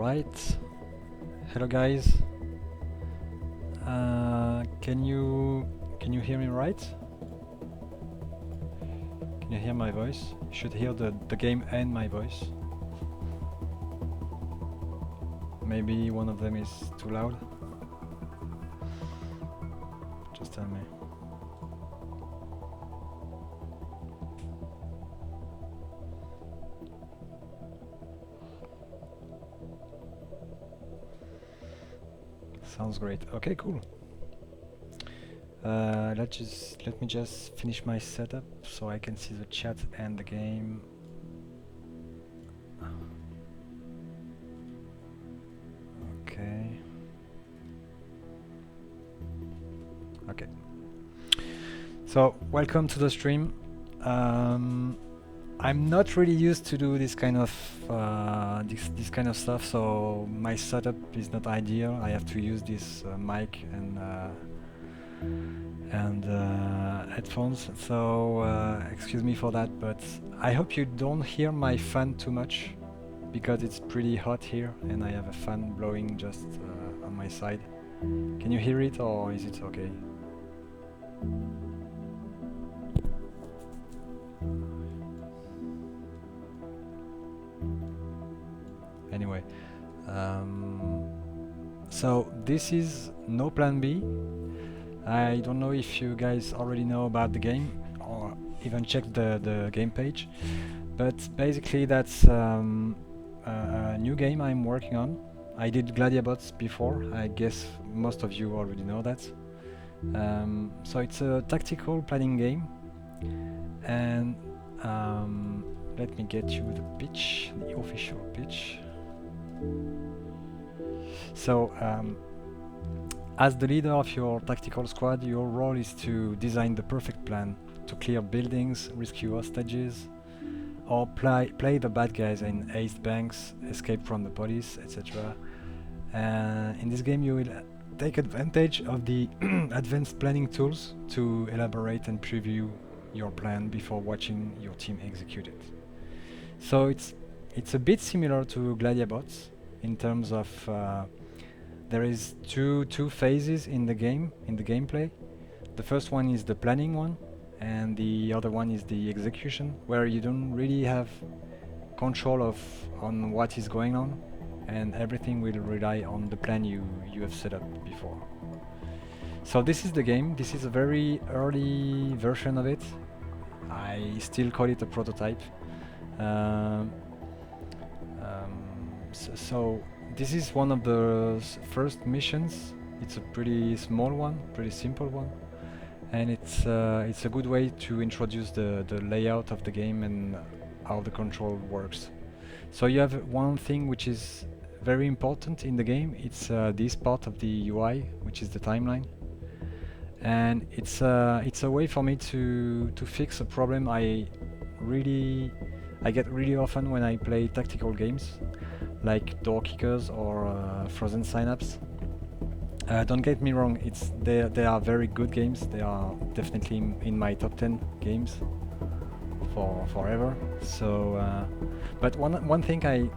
Right. Hello guys. Can you hear me right? Can you hear my voice? You should hear the game and my voice. Maybe one of them is too loud. Just tell me. Sounds great. Okay, cool. Let me just finish my setup so I can see the chat and the game. Okay. Okay. So welcome to the stream. I'm not really used to do this kind of stuff, so my setup is not ideal. I have to use this mic and headphones, so excuse me for that, but I hope you don't hear my fan too much because it's pretty hot here and I have a fan blowing just on my side. Can you hear it or is it okay? Anyway, so this is No Plan B. I don't know if you guys already know about the game or even checked the game page, but basically that's a new game I'm working on. I did Gladiabots before, I guess most of you already know that. So it's a tactical planning game, and let me get you the pitch, the official pitch. So as the leader of your tactical squad, your role is to design the perfect plan to clear buildings, rescue hostages, or play the bad guys in ace banks, escape from the police, etc. In this game you will take advantage of the advanced planning tools to elaborate and preview your plan before watching your team execute it. So it's a bit similar to Gladiabots in terms of there is two phases in the game, in the gameplay. The first one is the planning one, and the other one is the execution, where you don't really have control on what is going on, and everything will rely on the plan you have set up before. So this is the game. This is a very early version of it. I still call it a prototype. So this is one of the first missions. It's a pretty small one, pretty simple one, and it's a good way to introduce the layout of the game and how the control works. So you have one thing which is very important in the game. It's this part of the UI, which is the timeline, and it's a way for me to fix a problem I get really often when I play tactical games, like Door Kickers or Frozen Synapse. Don't get me wrong, they are very good games. They are definitely in my top 10 games for forever. So, but one thing I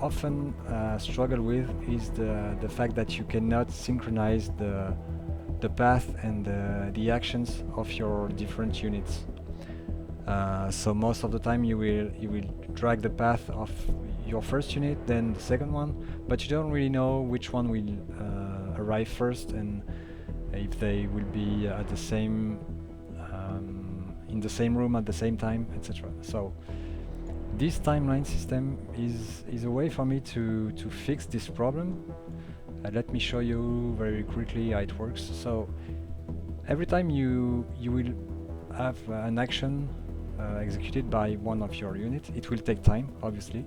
often struggle with is the fact that you cannot synchronize the path and the actions of your different units. So most of the time you will drag the path of your first unit, then the second one, but you don't really know which one will arrive first and if they will be at the same in the same room at the same time, etc. So this timeline system is a way for me to fix this problem. Let me show you very quickly how it works. So every time you will have an action executed by one of your units, it will take time, obviously.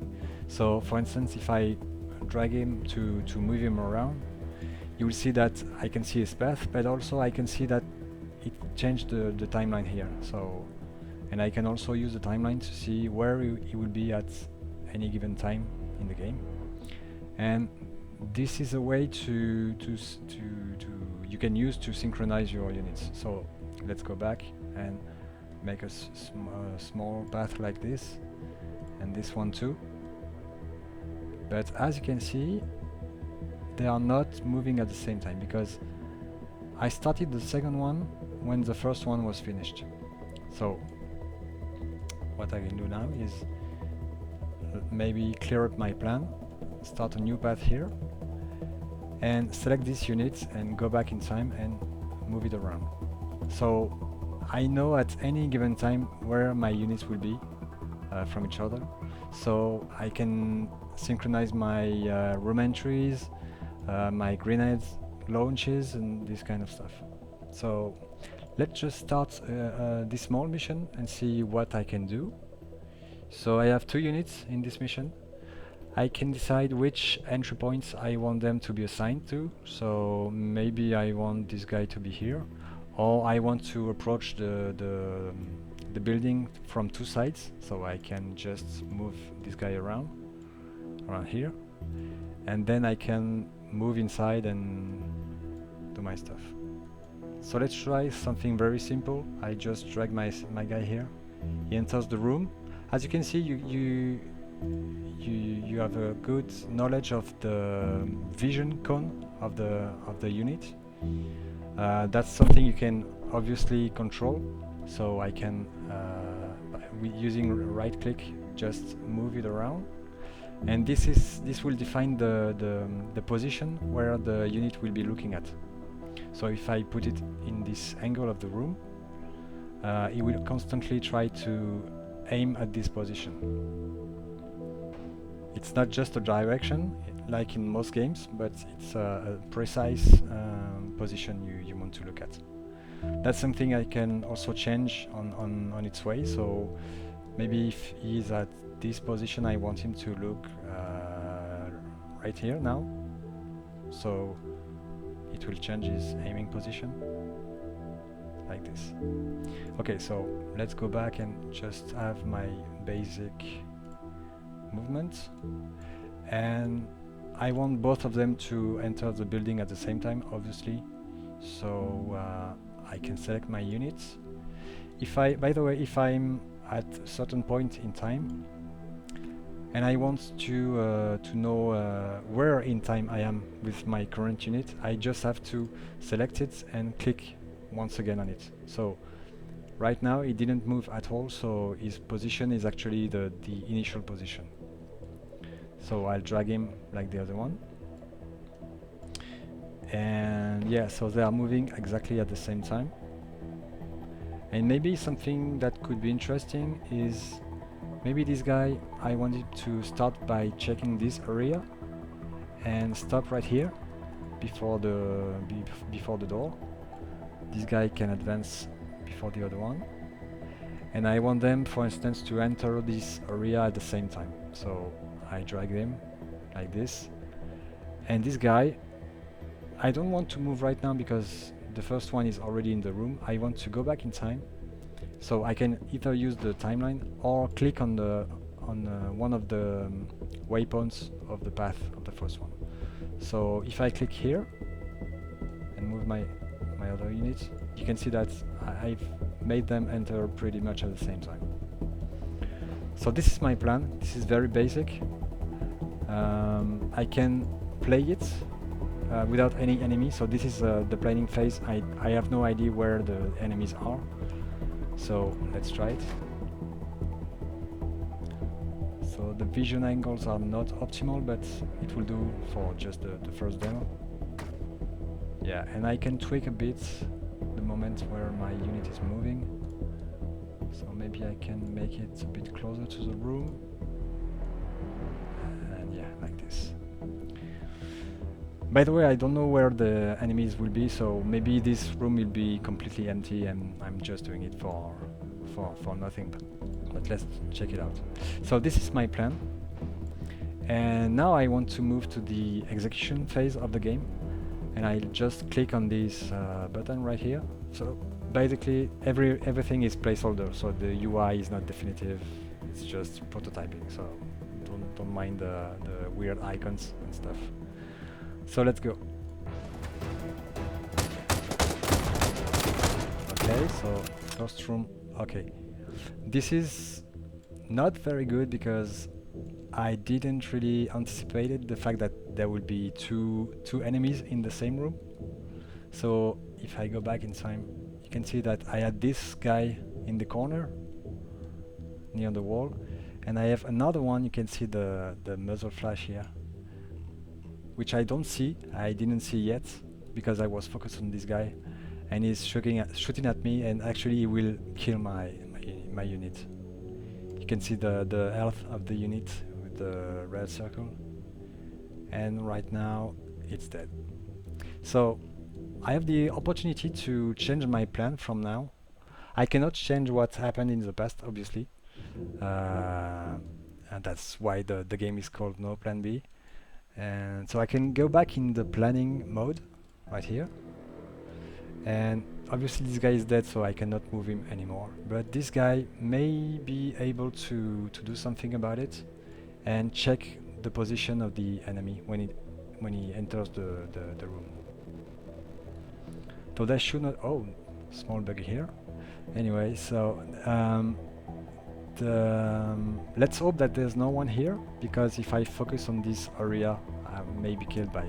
So for instance, if I drag him to move him around, you will see that I can see his path, but also I can see that it changed the timeline here. So, and I can also use the timeline to see where he will be at any given time in the game. And this is a way to you can use to synchronize your units. So let's go back and make a small path like this, and this one too. But as you can see, they are not moving at the same time because I started the second one when the first one was finished. So what I can do now is maybe clear up my plan, start a new path here, and select this unit and go back in time and move it around. So I know at any given time where my units will be from each other, so I can synchronize my room entries, my grenades launches, and this kind of stuff. So let's just start this small mission and see what I can do. So I have 2 units in this mission. I can decide which entry points I want them to be assigned to. So maybe I want this guy to be here, or I want to approach the building from 2 sides, so I can just move this guy around here, and then I can move inside and do my stuff. So let's try something very simple. I just drag my guy here. He enters the room. As you can see, you have a good knowledge of the vision cone of the unit. That's something you can obviously control. So I can, using right click, just move it around, and this will define the position where the unit will be looking at. So if I put it in this angle of the room, it will constantly try to aim at this position. It's not just a direction like in most games, but it's a precise position you want to look at. That's something I can also change on its way. So maybe if he's at this position, I want him to look right here now. So it will change his aiming position like this. Okay, so let's go back and just have my basic movement, and I want both of them to enter the building at the same time, obviously. So I can select my units. By the way, if I'm at a certain point in time and I want to know where in time I am with my current unit, I just have to select it and click once again on it. So right now it didn't move at all, so his position is actually the initial position. So I'll drag him like the other one, and yeah, so they are moving exactly at the same time. And maybe something that could be interesting is maybe this guy, I wanted to start by checking this area and stop right here before the door. This guy can advance before the other one, and I want them, for instance, to enter this area at the same time. So I drag them like this, and this guy, I don't want to move right now because the first one is already in the room. I want to go back in time, so I can either use the timeline or click on one of the waypoints of the path of the first one. So if I click here and move my other unit, you can see that I've made them enter pretty much at the same time. So this is my plan. This is very basic. I can play it without any enemy. So this is the planning phase. I have no idea where the enemies are. So let's try it. So the vision angles are not optimal, but it will do for just the first demo. Yeah, and I can tweak a bit the moment where my unit is moving. So maybe I can make it a bit closer to the room. And yeah, like this. By the way, I don't know where the enemies will be, so maybe this room will be completely empty and I'm just doing it for nothing. But let's check it out. So this is my plan. And now I want to move to the execution phase of the game. And I'll just click on this button right here. So basically everything is placeholder, so the UI is not definitive, it's just prototyping, so don't mind the weird icons and stuff. So let's go. Okay, so first room. Okay, this is not very good because I didn't really anticipated the fact that there will be two enemies in the same room. So if I go back in time, you can see that I had this guy in the corner near the wall, and I have another one. You can see the muzzle flash here, which I don't see. I didn't see yet because I was focused on this guy, and he's shooting at me, and actually he will kill my unit. You can see the health of the unit with the red circle, and right now it's dead. So I have the opportunity to change my plan from now. I cannot change what happened in the past, obviously, and that's why the game is called No Plan B. And so I can go back in the planning mode right here, and obviously this guy is dead, so I cannot move him anymore, but this guy may be able to do something about it and check the position of the enemy when he enters the room. So that should not... oh, small bug here. Anyway, so let's hope that there's no one here, because if I focus on this area I may be killed by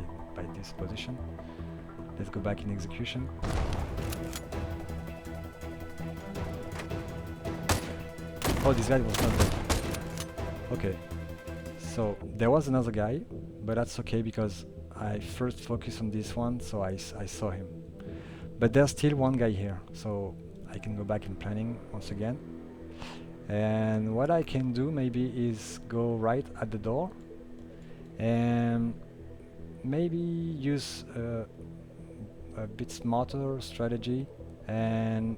this position. Let's go back in execution. Oh, this guy was not dead. Okay, so there was another guy, but that's okay because I first focused on this one, so I saw him. But there's still one guy here, so I can go back in planning once again. And what I can do maybe is go right at the door and maybe use a bit smarter strategy, and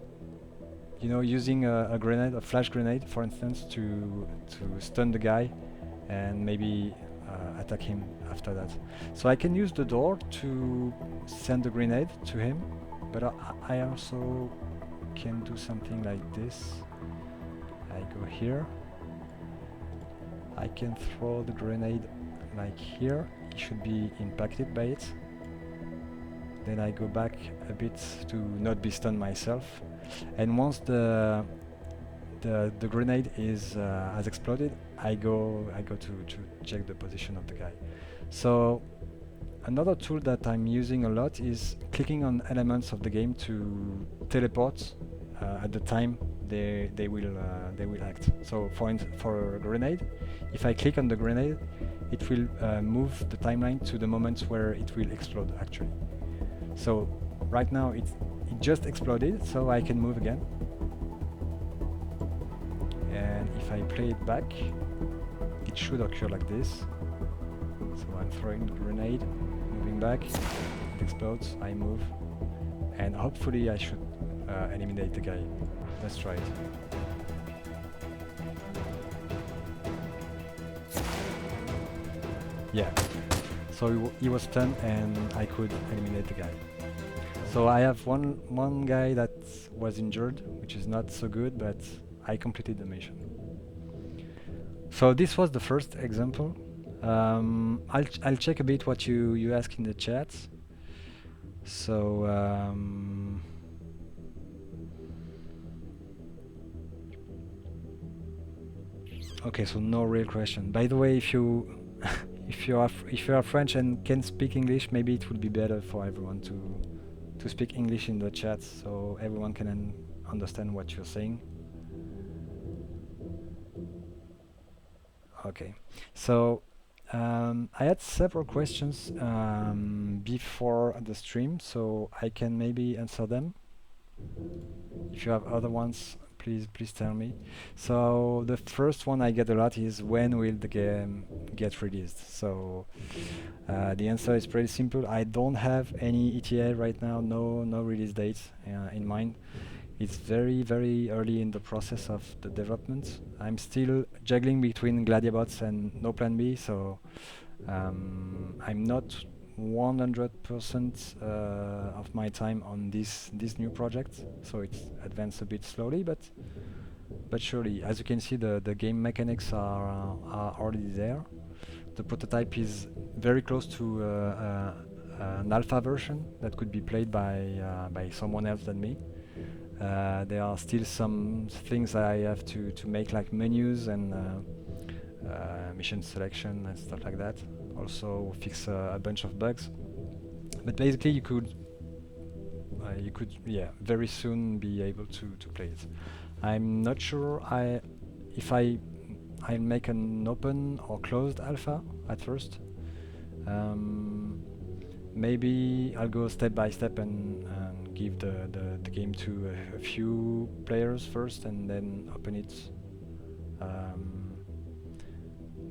using a grenade, a flash grenade for instance, to stun the guy and maybe attack him after that. So I can use the door to send a grenade to him, but I also can do something like this. I go here, I can throw the grenade like here, he should be impacted by it. Then I go back a bit to not be stunned myself, and once the grenade has exploded, I go to check the position of the guy. So another tool that I'm using a lot is clicking on elements of the game to teleport at the time they will act. So for a grenade, if I click on the grenade, it will move the timeline to the moment where it will explode actually. So right now it just exploded, so I can move again. And if I play it back, it should occur like this. So I'm throwing the grenade, moving back, it explodes, I move, and hopefully I should eliminate the guy. Let's try it. Yeah, so he was stunned and I could eliminate the guy. So I have one guy that was injured, which is not so good, but I completed the mission. So this was the first example. I'll check a bit what you ask in the chat. So okay, so no real question. By the way, if you if you are French and can speak English, maybe it would be better for everyone to speak English in the chat, so everyone can understand what you're saying. Okay, so I had several questions before the stream, so I can maybe answer them. If you have other ones, please tell me. So the first one I get a lot is, when will the game get released? So the answer is pretty simple. I don't have any ETA right now, no release date in mind. It's very early in the process of the development. I'm still juggling between Gladiabots and No Plan B, so I'm not 100% of my time on this new project, so it's advanced a bit slowly, but surely. As you can see, the game mechanics are already there. The prototype is very close to an alpha version that could be played by someone else than me. There are still some things I have to make, like menus and mission selection and stuff like that. Also fix a bunch of bugs. But basically, you could, yeah, very soon be able to play it. I'm not sure if I'll make an open or closed alpha at first. Maybe I'll go step by step and give the game to a few players first, and then open it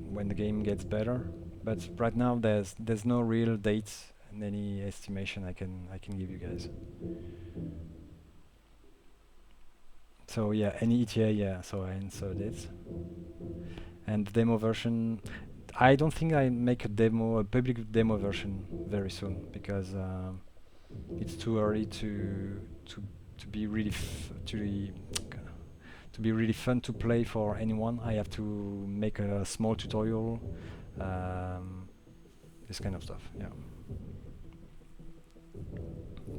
when the game gets better. But right now there's no real dates and any estimation I can give you guys. So yeah, any ETA, yeah. So I answered it. And demo version, I don't think I make a public demo version very soon, because it's too early to be really to be really fun to play for anyone. I have to make a small tutorial, this kind of stuff. Yeah.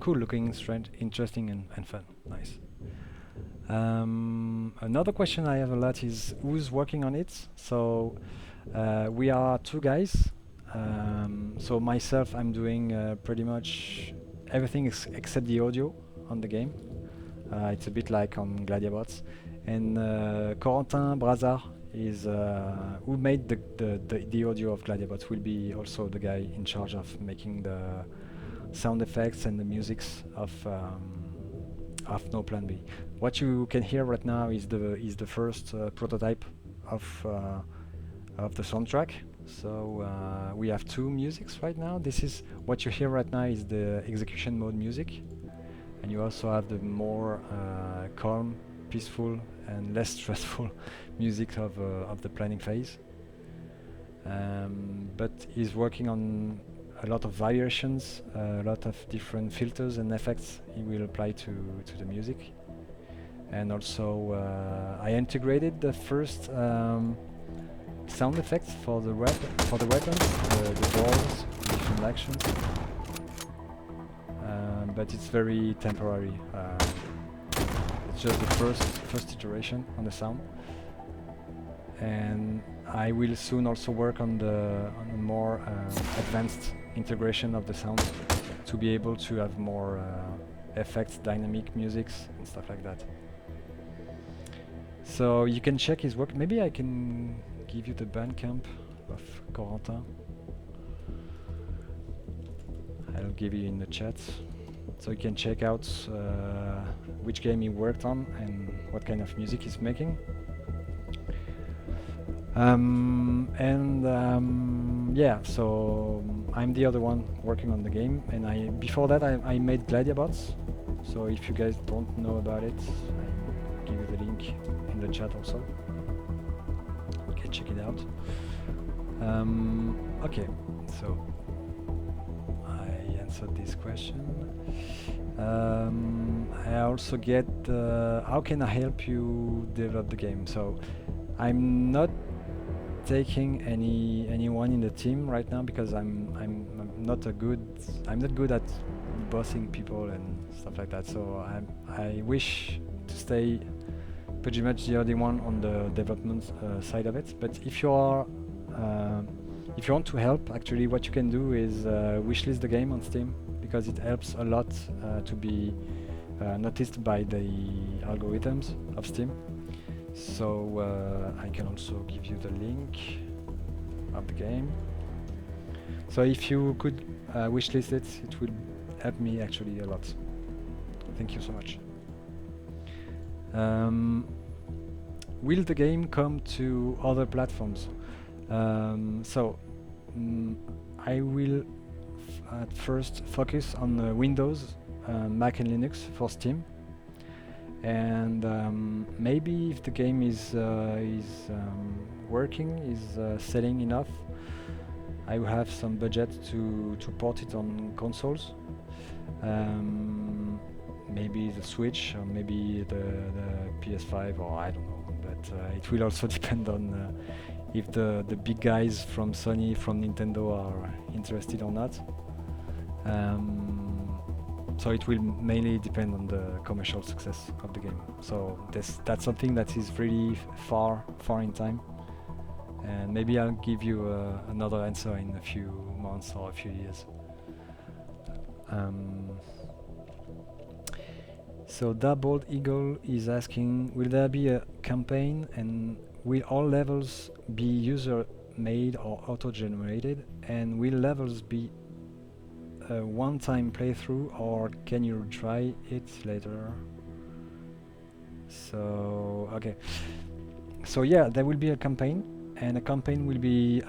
Cool looking, strange, interesting, and fun. Nice. Another question I have a lot is who's working on it. So we are two guys. So myself, I'm doing pretty much everything except the audio on the game. It's a bit like on Gladiabots. And Corentin Brazard is who made the audio of Gladiabots, will be also the guy in charge of making the sound effects and the musics of No Plan B. What you can hear right now is the first prototype of the soundtrack. So we have two musics right now. This is what you hear right now is the execution mode music, and you also have the more calm, peaceful, and less stressful music of the planning phase. But he's working on a lot of variations, a lot of different filters and effects he will apply to the music. And also I integrated the first sound effects for the weapons, the doors, different actions. But it's very temporary. It's just the first iteration on the sound. And I will soon also work on a more advanced integration of the sound to be able to have more effects, dynamic musics, and stuff like that. So you can check his work. Maybe I can give you the Bandcamp of Corentin. I'll give you in the chat, so you can check out which game he worked on and what kind of music he's making. Yeah, so I'm the other one working on the game, and before that I made Gladiabots. So if you guys don't know about it, I'll give you the link in the chat also. You can check it out. Okay, so I answered this question. I also get how can I help you develop the game? So I'm not taking anyone in the team right now, because I'm not good at bossing people and stuff like that. So I wish to stay pretty much the only one on the development side of it. But if you want to help, actually what you can do is wishlist the game on Steam, because it helps a lot to be noticed by the algorithms of Steam. So I can also give you the link of the game. So if you could wishlist it, it will help me actually a lot. Thank you so much. Will the game come to other platforms? I will at first focus on Windows, Mac and Linux for Steam. And maybe if the game is working, is selling enough, I will have some budget to port it on consoles. Maybe the Switch, or maybe the PS5, or I don't know. But it will also depend on if the big guys from Sony, from Nintendo are interested or not. So it will mainly depend on the commercial success of the game. So that's something that is really far in time, and maybe I'll give you another answer in a few months or a few years. So Doubled Eagle is asking, will there be a campaign, and will all levels be user-made or auto-generated, and will levels be a one-time playthrough, or can you try it later? So okay, so yeah, there will be a campaign, and a campaign will be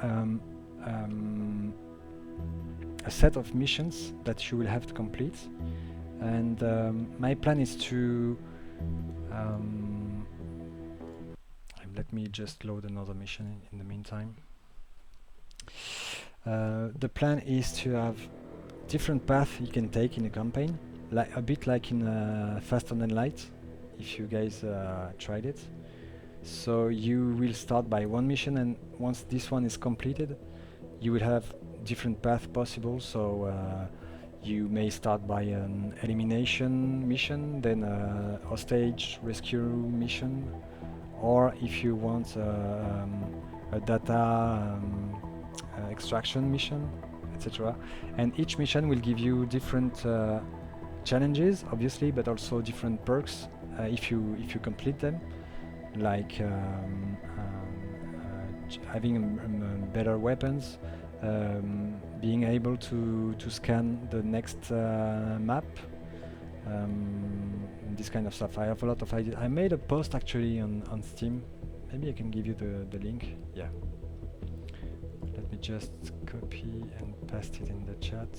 a set of missions that you will have to complete. And my plan is to let me just load another mission in the meantime. The plan is to have different paths you can take in a campaign, like a bit like in Faster Than Light, if you guys tried it. So you will start by one mission, and once this one is completed, you will have different paths possible. So you may start by an elimination mission, then a hostage rescue mission, or if you want a data extraction mission, etc. And each mission will give you different challenges, obviously, but also different perks if you complete them, like having better weapons, being able to scan the next map, this kind of stuff. I have a lot of ideas. I made a post actually on Steam. Maybe I can give you the link. Yeah. Let me just copy and paste it in the chat.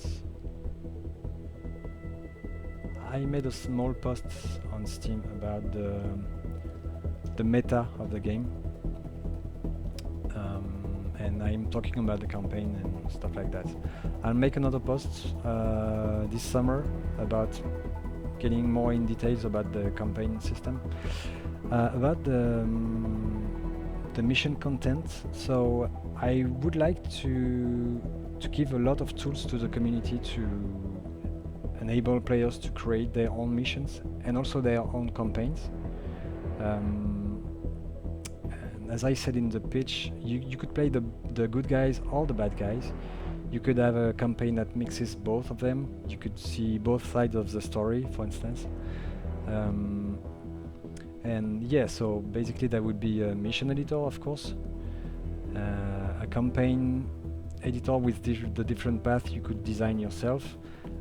I made a small post on Steam about the meta of the game. And I'm talking about the campaign and stuff like that. I'll make another post this summer about getting more in details about the campaign system, about the mission content. So I would like to give a lot of tools to the community to enable players to create their own missions and also their own campaigns. As I said in the pitch, you could play the good guys or the bad guys. You could have a campaign that mixes both of them. You could see both sides of the story, for instance. And yeah, so basically there would be a mission editor, of course, a campaign editor with the different paths you could design yourself,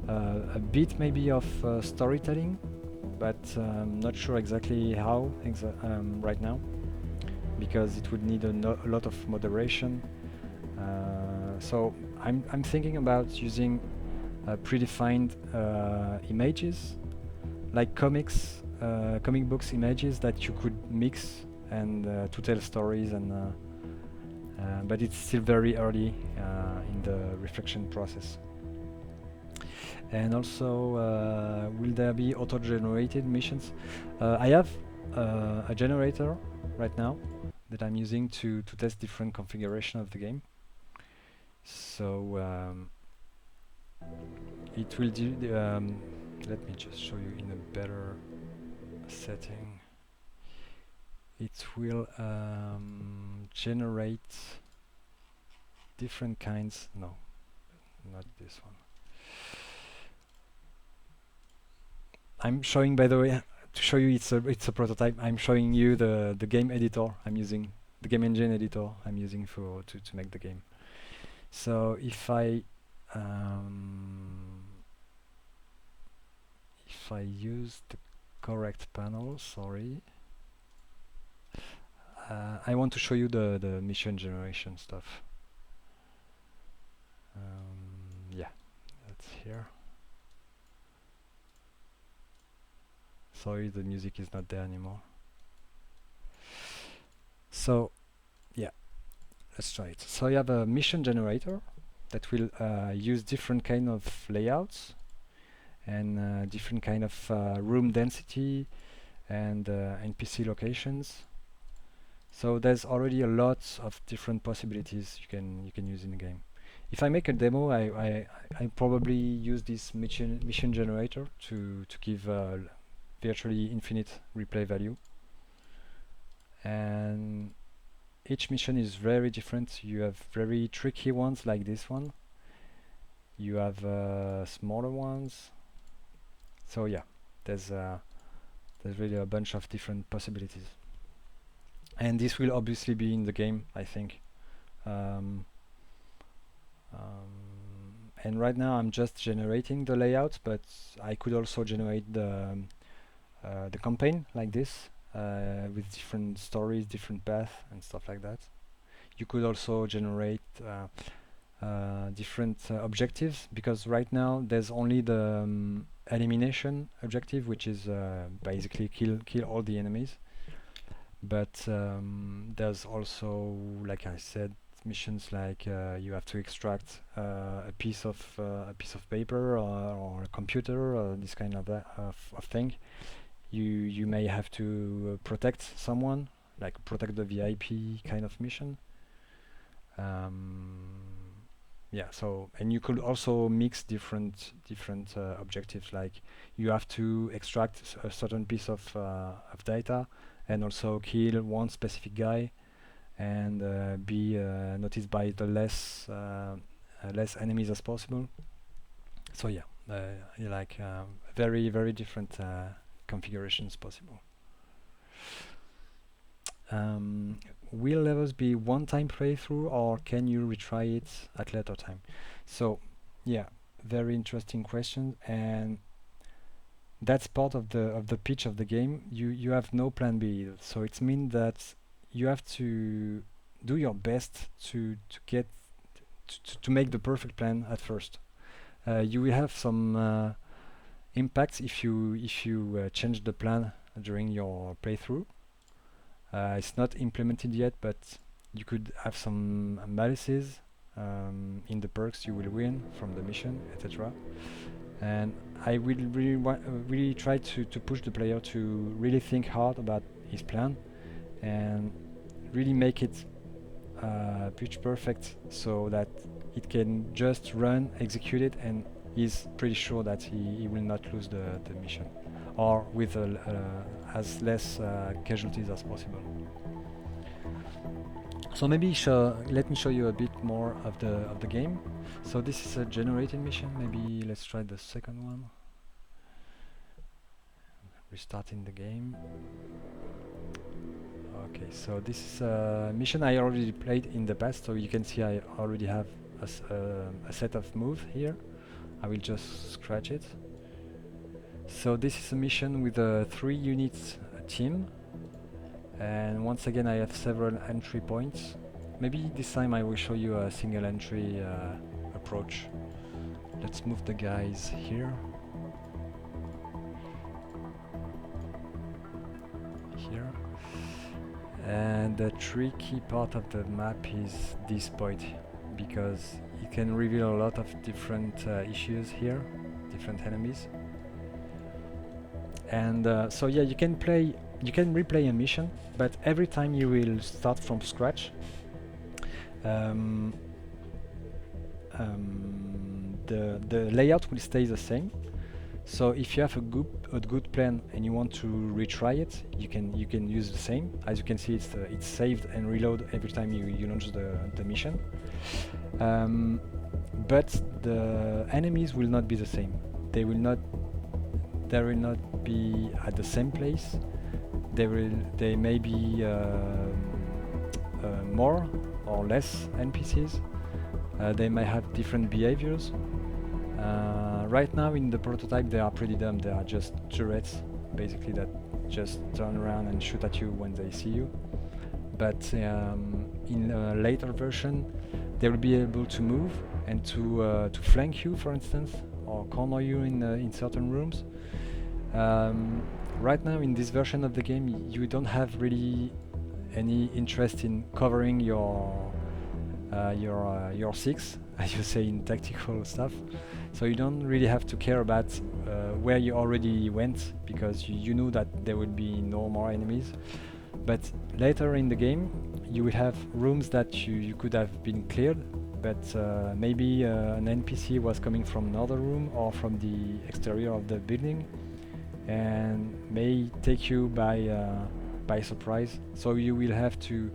a bit maybe of storytelling, but not sure exactly how right now, because it would need a lot of moderation. So I'm thinking about using predefined images, like comic books images that you could mix and to tell stories, and but it's still very early in the reflection process. And also, will there be auto-generated missions? I have a generator right now that I'm using to test different configuration of the game. So it will do. Let me just show you in a better setting. It will generate different kinds. No, not this one. I'm showing, by the way, to show you it's a prototype. I'm showing you the game editor I'm using, the game engine editor I'm using to make the game. So if I use the correct panel, sorry, I want to show you the mission generation stuff. Yeah, that's here. Sorry, the music is not there anymore. So yeah, let's try it. So you have a mission generator that will use different kind of layouts and different kind of room density and NPC locations. So there's already a lot of different possibilities you can use in the game. If I make a demo, I probably use this mission generator to give virtually infinite replay value. And each mission is very different. You have very tricky ones like this one. You have smaller ones. So yeah, there's really a bunch of different possibilities. And this will obviously be in the game, I think. Um, and right now I'm just generating the layout, but I could also generate the campaign like this, with different stories, different paths and stuff like that. You could also generate different objectives, because right now there's only the elimination objective, which is basically kill all the enemies. But there's also, like I said, missions like you have to extract a piece of paper or a computer or this kind of thing. You may have to protect someone, like protect the VIP kind of mission. Yeah, so, and you could also mix different objectives, like you have to extract a certain piece of data and also kill one specific guy and be noticed by the less enemies as possible. So yeah, like very different configurations possible. Will levels be one-time playthrough, or can you retry it at later time? So yeah, very interesting question, and that's part of the pitch of the game. You have no plan B, so it means that you have to do your best to get to make the perfect plan at first. You will have some impacts if you change the plan during your playthrough. It's not implemented yet, but you could have some malices in the perks you will win from the mission, etc. And I will really try to push the player to really think hard about his plan and really make it pitch perfect, so that it can just run, execute it, and he's pretty sure that he will not lose the mission, or with as less casualties as possible. So maybe let me show you a bit more of the game. So this is a generated mission. Maybe let's try the second one. Restarting the game. Okay, so this is a mission I already played in the past, so you can see I already have a set of moves here. I will just scratch it. So this is a mission with a 3 units team, and once again I have several entry points. Maybe this time I will show you a single entry approach. Let's move the guys here. Here. And the tricky part of the map is this point, because it can reveal a lot of different issues here, different enemies. And so yeah, you can replay a mission, but every time you will start from scratch. The layout will stay the same. So if you have a good plan and you want to retry it, you can use the same. As you can see, it's saved and reload every time you launch the mission. But the enemies will not be the same. They will not be at the same place. They may be more or less NPCs. They may have different behaviors. Right now in the prototype they are pretty dumb. They are just turrets, basically, that just turn around and shoot at you when they see you. But in a later version they will be able to move and to flank you, for instance, or corner you in certain rooms. Right now in this version of the game you don't have really any interest in covering your six, as you say in tactical stuff. So you don't really have to care about where you already went, because you know that there will be no more enemies. But later in the game you will have rooms that you could have been cleared, but maybe an NPC was coming from another room or from the exterior of the building and may take you by surprise. So you will have to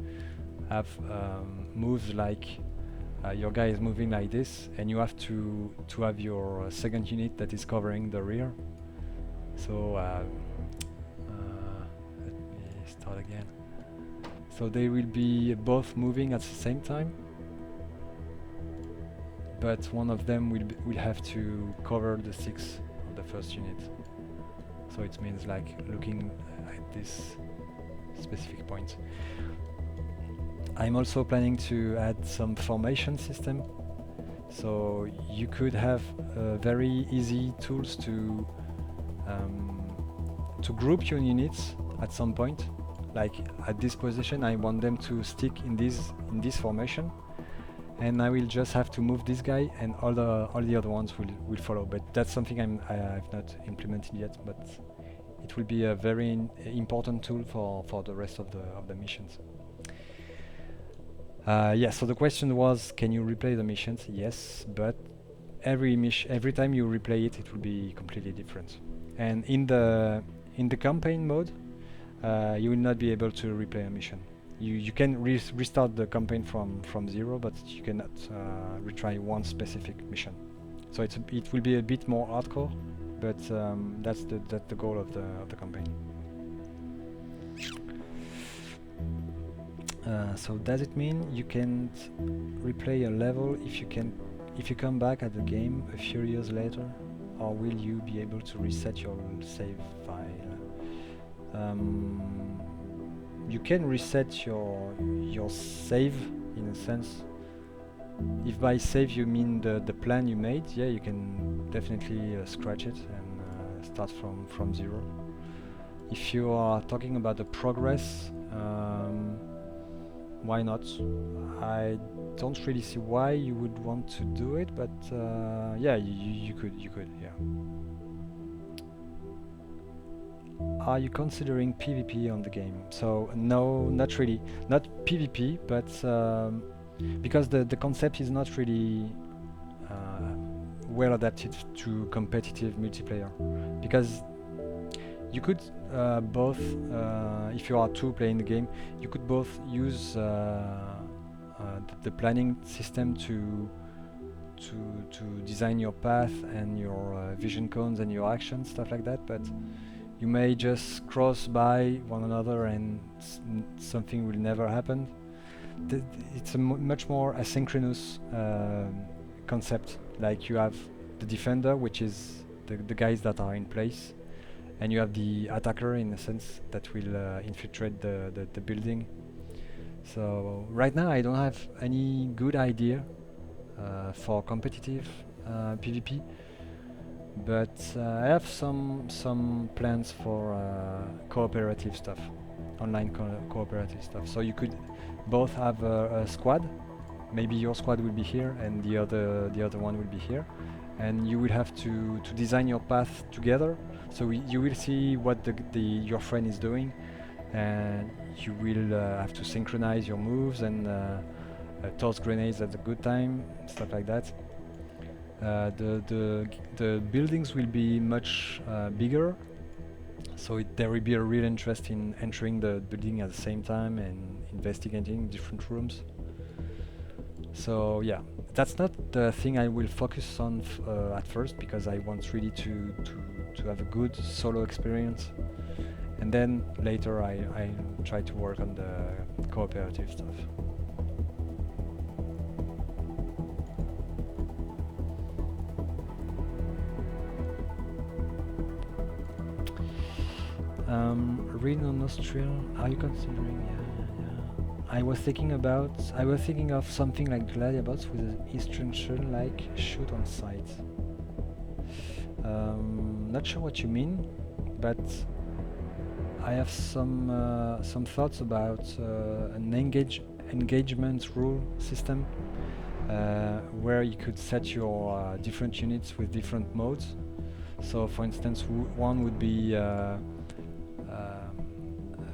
have moves like your guy is moving like this, and you have to have your second unit that is covering the rear. So let me start again. So they will be both moving at the same time, but one of them will have to cover the 6 of the first unit. So it means like looking at this specific point. I'm also planning to add some formation system. So you could have very easy tools to group your units at some point. Like at this position, I want them to stick in this formation, and I will just have to move this guy, and all the other ones will follow. But that's something I've not implemented yet, but it will be a very important tool for the rest of the missions. Yeah, so the question was, can you replay the missions? Yes, but every time you replay it, it will be completely different. And in the campaign mode, you will not be able to replay a mission. You can restart the campaign from 0, but you cannot retry one specific mission. So it will be a bit more hardcore, but that's the goal of the campaign. So does it mean you can't replay a level if you come back at the game a few years later, or will you be able to reset your save file? You can reset your save in a sense. If by save you mean the plan you made, yeah, you can definitely scratch it and start from 0. If you are talking about the progress, why not? I don't really see why you would want to do it, but yeah, you could, yeah. Are you considering PvP on the game? So no, not really. Not PvP, but because the concept is not really well adapted to competitive multiplayer. Because you could both, if you are 2 playing the game, you could both use the planning system to design your path and your vision cones and your actions, stuff like that, but you may just cross by one another and something will never happen. It's a much more asynchronous concept. Like you have the defender, which is the guys that are in place, and you have the attacker in a sense that will infiltrate the building. So right now I don't have any good idea for competitive PvP, but I have some plans for cooperative stuff, online cooperative stuff. So you could both have a squad. Maybe your squad will be here and the other one will be here, and you will have to design your path together. So you will see what your friend is doing, and you will have to synchronize your moves and toss grenades at a good time, stuff like that. The buildings will be much bigger, so there will be a real interest in entering the building at the same time and investigating different rooms. So yeah, that's not the thing I will focus on at first, because I want really to have a good solo experience, and then later I try to work on the cooperative stuff. Reno Nostril, are you considering? Yeah. I was thinking of something like Gladiabots with an Eastern shell, like shoot on sight. Not sure what you mean, but I have some thoughts about an engagement rule system where you could set your different units with different modes. So for instance, one would be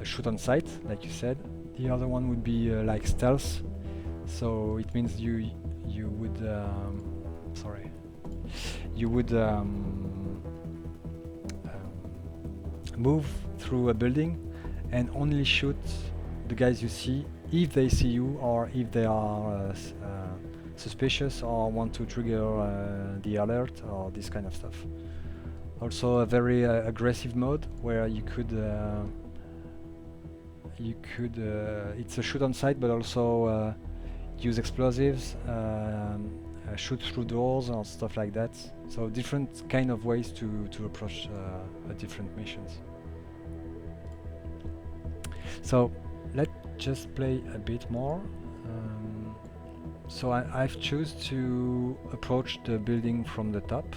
shoot on sight, like you said. The other one would be like stealth. So it means you would move through a building and only shoot the guys you see if they see you or if they are suspicious or want to trigger the alert or this kind of stuff. Also a very aggressive mode where it's a shoot on sight, but also use explosives, shoot through doors or stuff like that. So different kind of ways to approach different missions. So let's just play a bit more. So I've choose to approach the building from the top.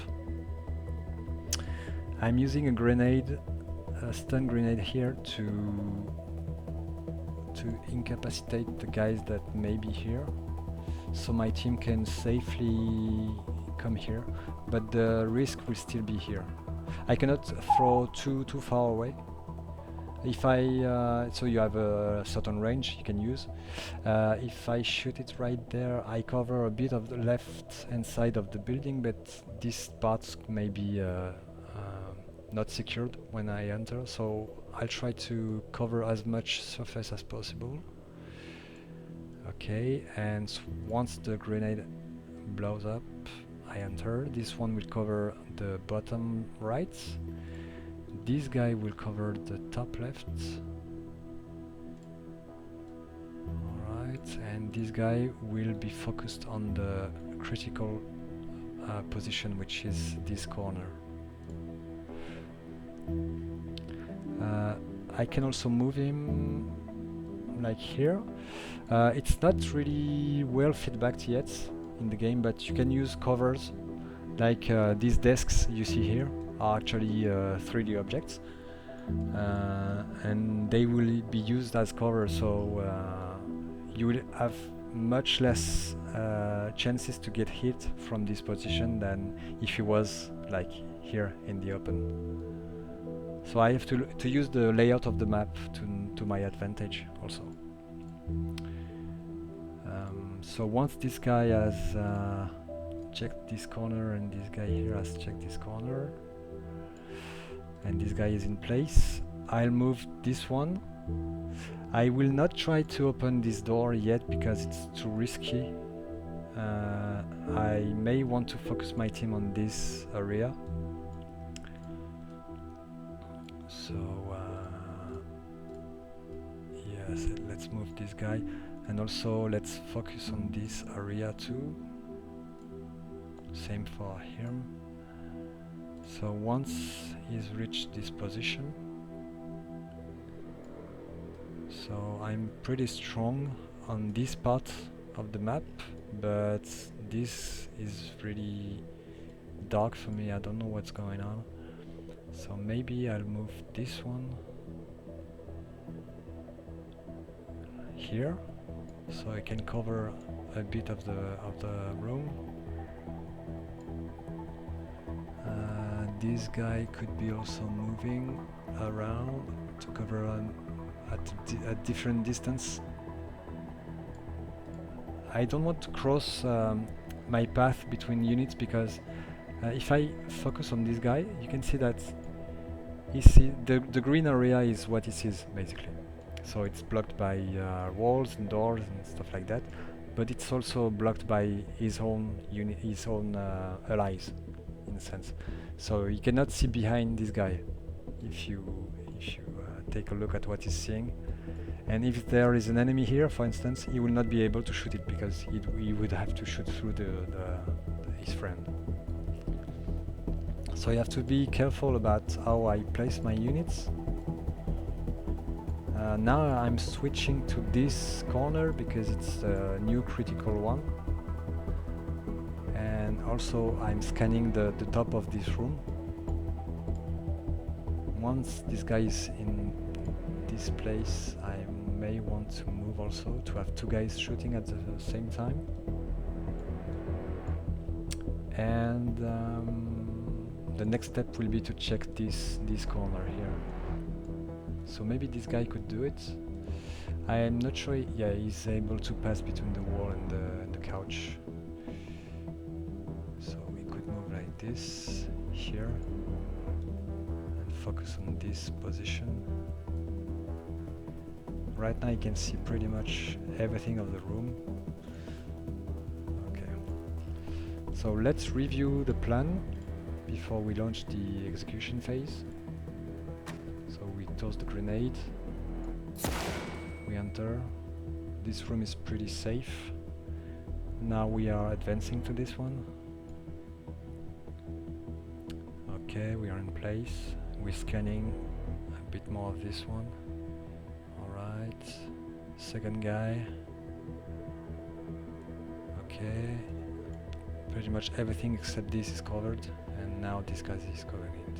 I'm using a grenade, a stun grenade here to incapacitate the guys that may be here, so my team can safely come here, but the risk will still be here. I cannot throw too far away. If I so you have a certain range you can use. If I shoot it right there, I cover a bit of the left hand side of the building, but this part may be not secured when I enter, so I'll try to cover as much surface as possible. Okay, and once the grenade blows up, I enter. This one will cover the bottom right. This guy will cover the top left. Alright, and this guy will be focused on the critical position, which is this corner. I can also move him like here. It's not really well feedbacked yet in the game, but you can use covers like these desks you see here are actually 3D objects, and they will be used as covers, so you will have much less chances to get hit from this position than if you was like here in the open. So I have to use the layout of the map to my advantage also. So once this guy has checked this corner and this guy here has checked this corner and this guy is in place, I'll move this one. I will not try to open this door yet because it's too risky. I may want to focus my team on this area. So yes, let's move this guy, and also let's focus on this area too. Same for him. So once he's reached this position, so I'm pretty strong on this part of the map, but this is really dark for me. I don't know what's going on. So maybe I'll move this one here, so I can cover a bit of the room. This guy could be also moving around to cover at a different distance. I don't want to cross my path between units because if I focus on this guy, you can see that the green area is what he sees basically. So it's blocked by walls and doors and stuff like that, but it's also blocked by his own allies, in a sense. So you cannot see behind this guy if you take a look at what he's seeing. And if there is an enemy here, for instance, he will not be able to shoot it because he would have to shoot through his friend. So you have to be careful about how I place my units. Now I'm switching to this corner because it's a new critical one. And also I'm scanning the top of this room. Once this guy is in this place, I may want to move also to have two guys shooting at the same time. And the next step will be to check this corner here. So maybe this guy could do it. I am not sure. Yeah, he's able to pass between the wall and the couch. So we could move like this here and focus on this position. right now you can see pretty much everything of the room. Okay. So let's review the plan before we launch the execution phase. So we toss the grenade. We enter. This room is pretty safe. Now we are advancing to this one. Okay, we are in place. We're scanning a bit more of this one. Alright. Second guy. Okay. Pretty much everything except this is covered. And now this guy is covering it.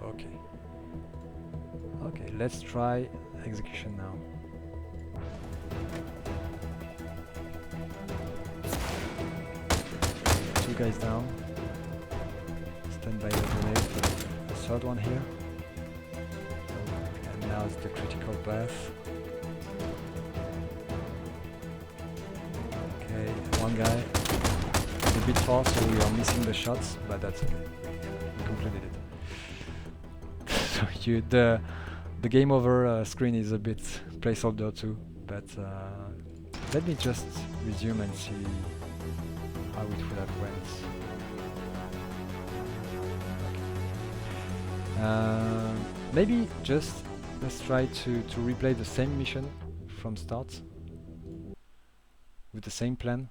Okay. Okay, let's try execution now. Two guys down. Stand by the grenade for the third one here. And now it's the critical path. Okay, one guy. It's a bit far, so we are missing the shots, but that's okay. We completed it. So the game over screen is a bit placeholder too, but let me just resume and see how it would have went. Okay. Maybe just let's try to replay the same mission from start with the same plan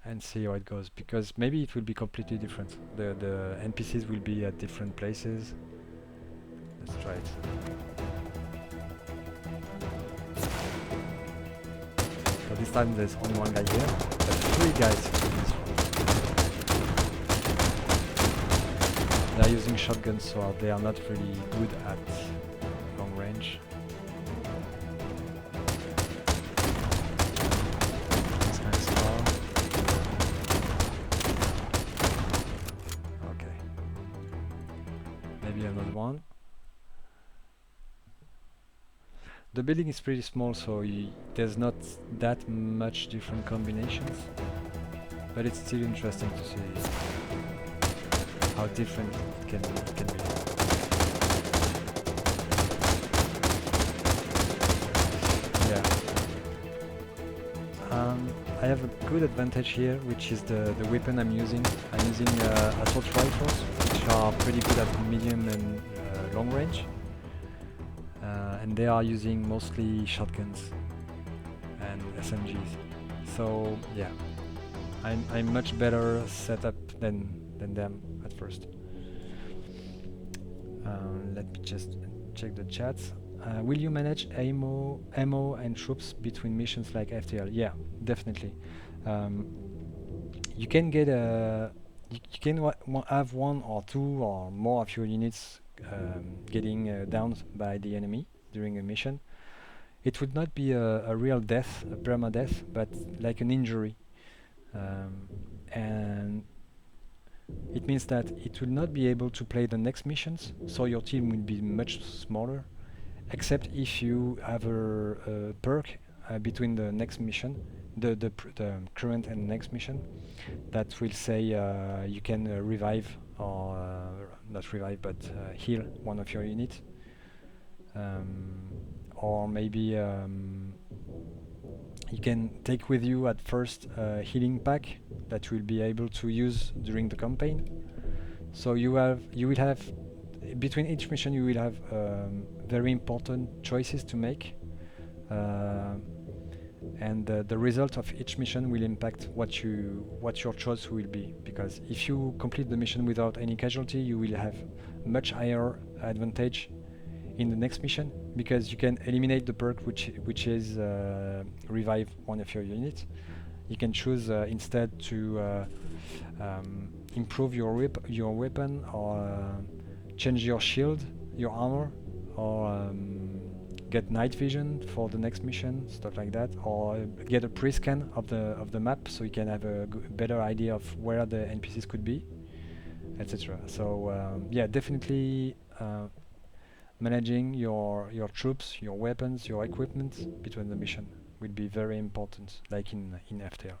and see how it goes, because maybe it will be completely different. The NPCs will be at different places. Let's try it. So this time there's only one guy here, but three guys in this one. They're using shotguns, so they are not really good at long range. This guy is far. Okay. Maybe another one. The building is pretty small, so there's not that much different combinations, but it's still interesting to see how different it can be. Yeah. I have a good advantage here, which is the weapon I'm using. I'm using assault rifles, which are pretty good at medium and long range. And they are using mostly shotguns and SMGs. So yeah, I'm much better set up than them at first. Let me just check the chat. Will you manage ammo and troops between missions like FTL? Yeah, definitely. You can get you can have one or two or more of your units getting downed by the enemy during a mission. It would not be a real death, a perma-death, but like an injury. And it means that it will not be able to play the next missions, so your team will be much smaller, except if you have a perk between the next mission, the current and next mission, that will say you can revive, or not revive, but heal one of your units. Or maybe you can take with you at first a healing pack that you will be able to use during the campaign. So you will have between each mission you will have very important choices to make, and the result of each mission will impact what your choice will be. Because if you complete the mission without any casualty, you will have much higher advantage in the next mission, because you can eliminate the perk which is revive one of your units. You can choose instead to improve your weapon, or change your shield, your armor, or get night vision for the next mission, stuff like that, or get a pre-scan of the map, so you can have a better idea of where the NPCs could be, etc. So yeah, definitely managing your troops, your weapons, your equipment between the mission will be very important, like in FTL.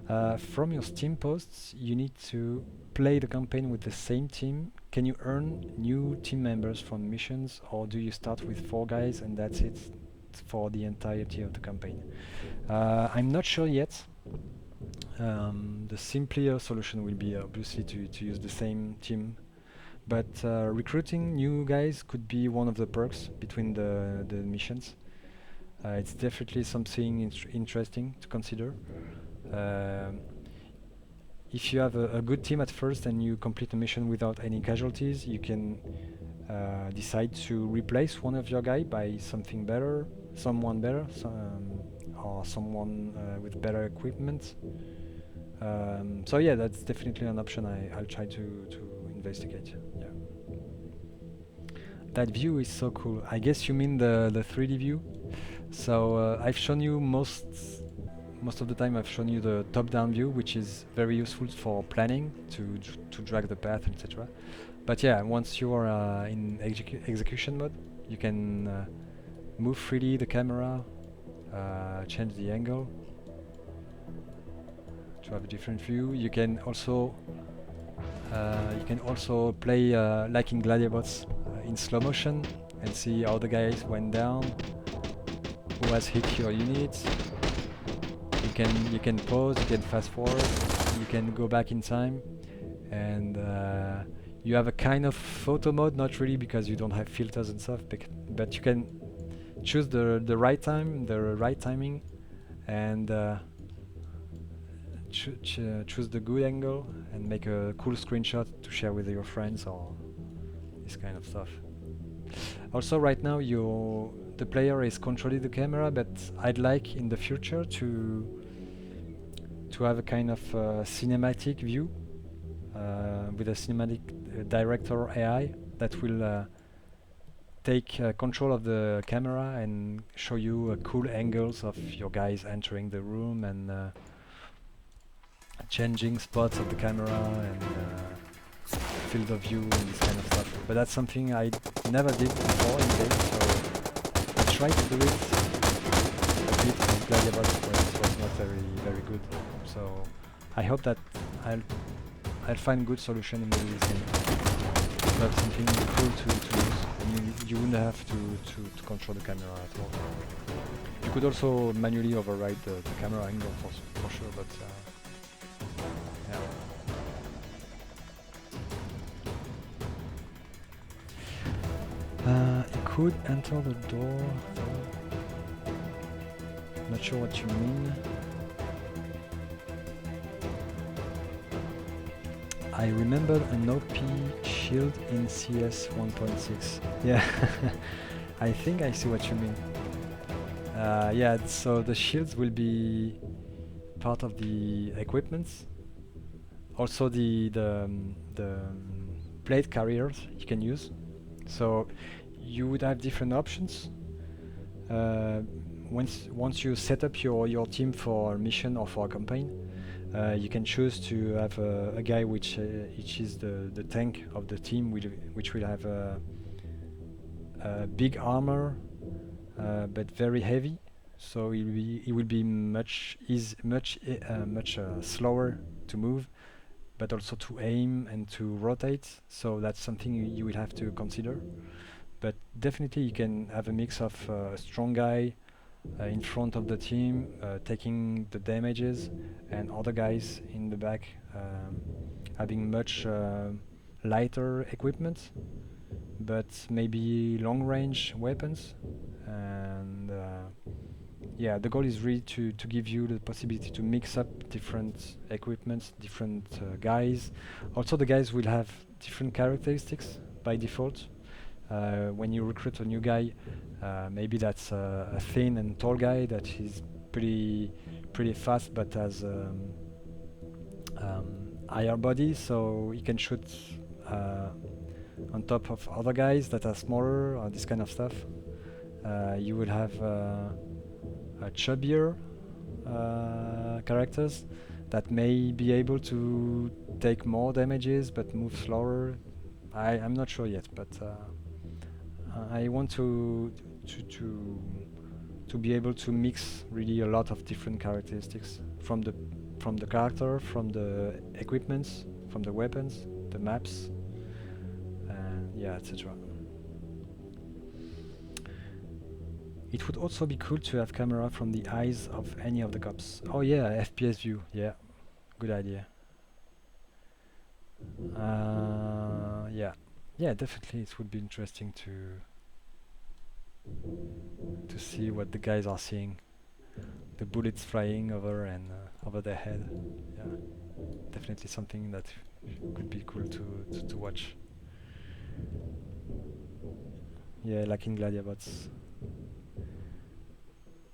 Yeah. From your Steam posts, you need to play the campaign with the same team can you earn new team members from missions, or do you start with 4 guys and that's it for the entirety of the campaign? I'm not sure yet. The simpler solution will be obviously to use the same team, but recruiting new guys could be one of the perks between the missions. It's definitely something interesting to consider. Um, if you have a good team at first and you complete a mission without any casualties, you can decide to replace one of your guy by something better, someone better, or someone with better equipment. So yeah, that's definitely an option I'll try to investigate. Yeah. That view is so cool. I guess you mean the 3D view. So I've shown you most of the time I've shown you the top-down view, which is very useful for planning to drag the path, etc. But yeah, once you are in execution mode, you can move freely the camera, change the angle to have a different view. You can also play like in Gladiabots in slow motion and see how the guys went down, who has hit your units. You can pause, you can fast forward, you can go back in time, and you have a kind of photo mode, not really because you don't have filters and stuff, but you can choose the right time, the right timing, and choose the good angle and make a cool screenshot to share with your friends or this kind of stuff. Also, right now the player is controlling the camera, but I'd like in the future to have a kind of cinematic view with a cinematic director AI that will take control of the camera and show you cool angles of your guys entering the room and changing spots of the camera and field of view and this kind of stuff. But that's something I never did before in game, so I tried to do it a bit with Gladiabots, but it was not very good. So I hope that I'll find good solution in this game. To have something cool to use, and you wouldn't have to control the camera at all. You could also manually override the camera angle for sure, but yeah. You could enter the door. Not sure what you mean. I remember an OP shield in CS 1.6. Yeah, I think I see what you mean. Yeah, so the shields will be part of the equipments. Also the plate carriers you can use. So you would have different options. Once you set up your team for a mission or for a campaign, you can choose to have a guy which is the tank of the team, which will have a big armor, but very heavy. So it will be much slower to move, but also to aim and to rotate. So that's something you will have to consider. But definitely you can have a mix of a strong guy in front of the team, taking the damages, and other guys in the back having much lighter equipment, but maybe long-range weapons. And yeah, the goal is really to give you the possibility to mix up different equipments, different guys. Also, the guys will have different characteristics by default. When you recruit a new guy, maybe that's a thin and tall guy that is pretty fast but has higher body, so he can shoot on top of other guys that are smaller or this kind of stuff. You will have chubbier characters that may be able to take more damages but move slower. I'm not sure yet, but I want to be able to mix really a lot of different characteristics from the character, from the equipments, from the weapons, the maps, yeah, etc. It would also be cool to have camera from the eyes of any of the cops. Oh yeah, FPS view. Yeah, good idea. Yeah, yeah, definitely. It would be interesting to see what the guys are seeing. The bullets flying over and over their head. Yeah, definitely something that could be cool to watch. Yeah, like in Gladiabots.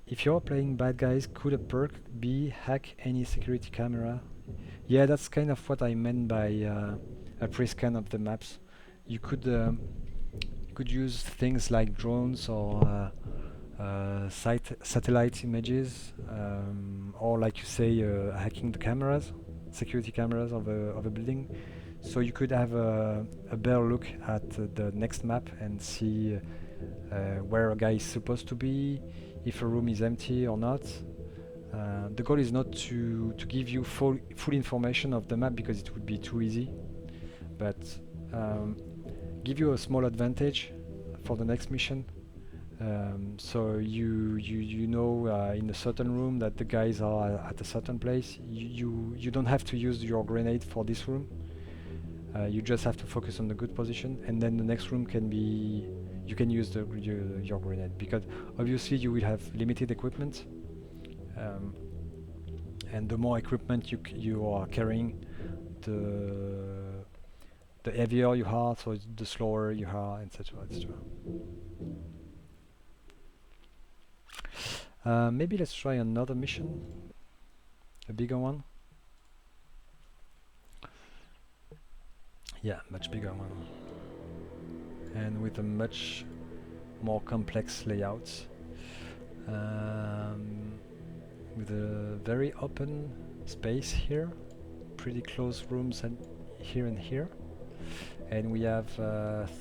If you're playing bad guys, could a perk be hack any security camera? Yeah, that's kind of what I meant by a pre-scan of the maps. You could use things like drones or satellite images, or like you say, hacking the cameras, security cameras of a building. So you could have a better look at the next map and see where a guy is supposed to be, if a room is empty or not. The goal is not to give you full information of the map because it would be too easy, but um, give you a small advantage for the next mission. So you know in a certain room that the guys are at a certain place. You don't have to use your grenade for this room. You just have to focus on the good position, and then the next room can be you can use your grenade because obviously you will have limited equipment, um, and the more equipment you are carrying, the heavier you are, so the slower you are, etc. etc. Maybe let's try another mission, a bigger one. Yeah, much bigger one, and with a much more complex layout, with a very open space here, pretty close rooms and here, and we have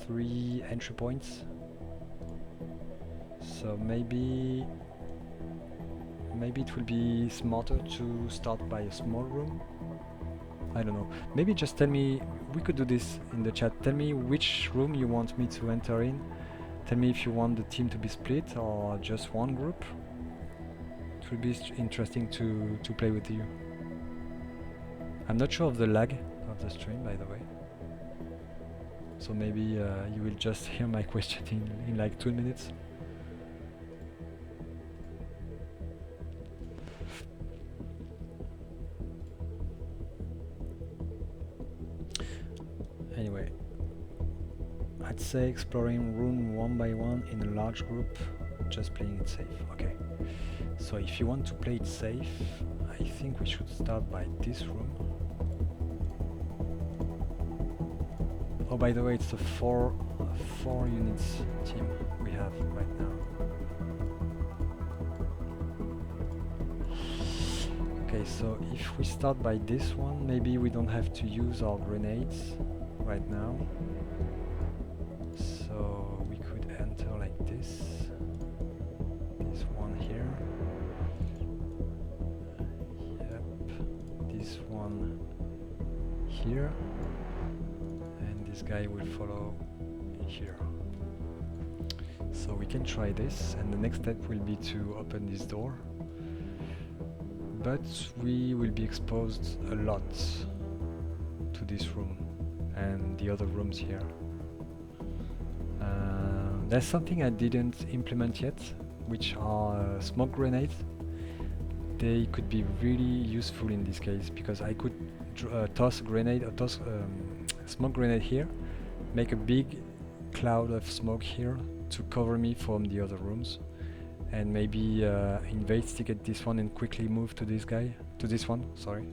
3 entry points. So maybe it will be smarter to start by a small room. I don't know. Maybe just tell me, we could do this in the chat. Tell me which room you want me to enter in. Tell me if you want the team to be split or just one group. It will be interesting to play with you. I'm not sure of the lag of the stream, by the way. So maybe you will just hear my question in like 2 minutes. Anyway, I'd say exploring room one by one in a large group, just playing it safe. Okay. So if you want to play it safe, I think we should start by this room. Oh, by the way, it's a four units team we have right now. Okay, so if we start by this one, maybe we don't have to use our grenades right now. So we could enter like this. This one here. Yep. This one here. And this guy will follow here. So we can try this, and the next step will be to open this door. But we will be exposed a lot to this room and the other rooms here. There's something I didn't implement yet, which are smoke grenades. They could be really useful in this case because I could toss smoke grenade here, make a big cloud of smoke here to cover me from the other rooms, and maybe investigate this one and quickly move to this guy, to this one, sorry.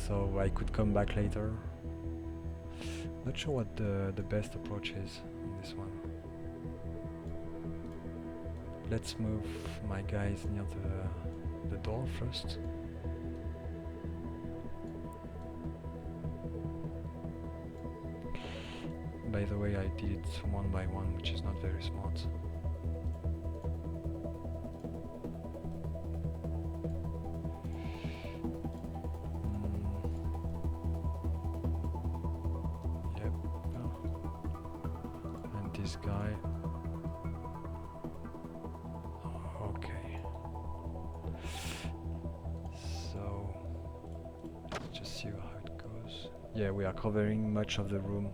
So I could come back later. Not sure what the best approach is in this one. Let's move my guys near the door first. By the way, I did it one by one, which is not very smart. Yep. No. this guy. Okay. So let's just see how it goes. Yeah, we are covering much of the room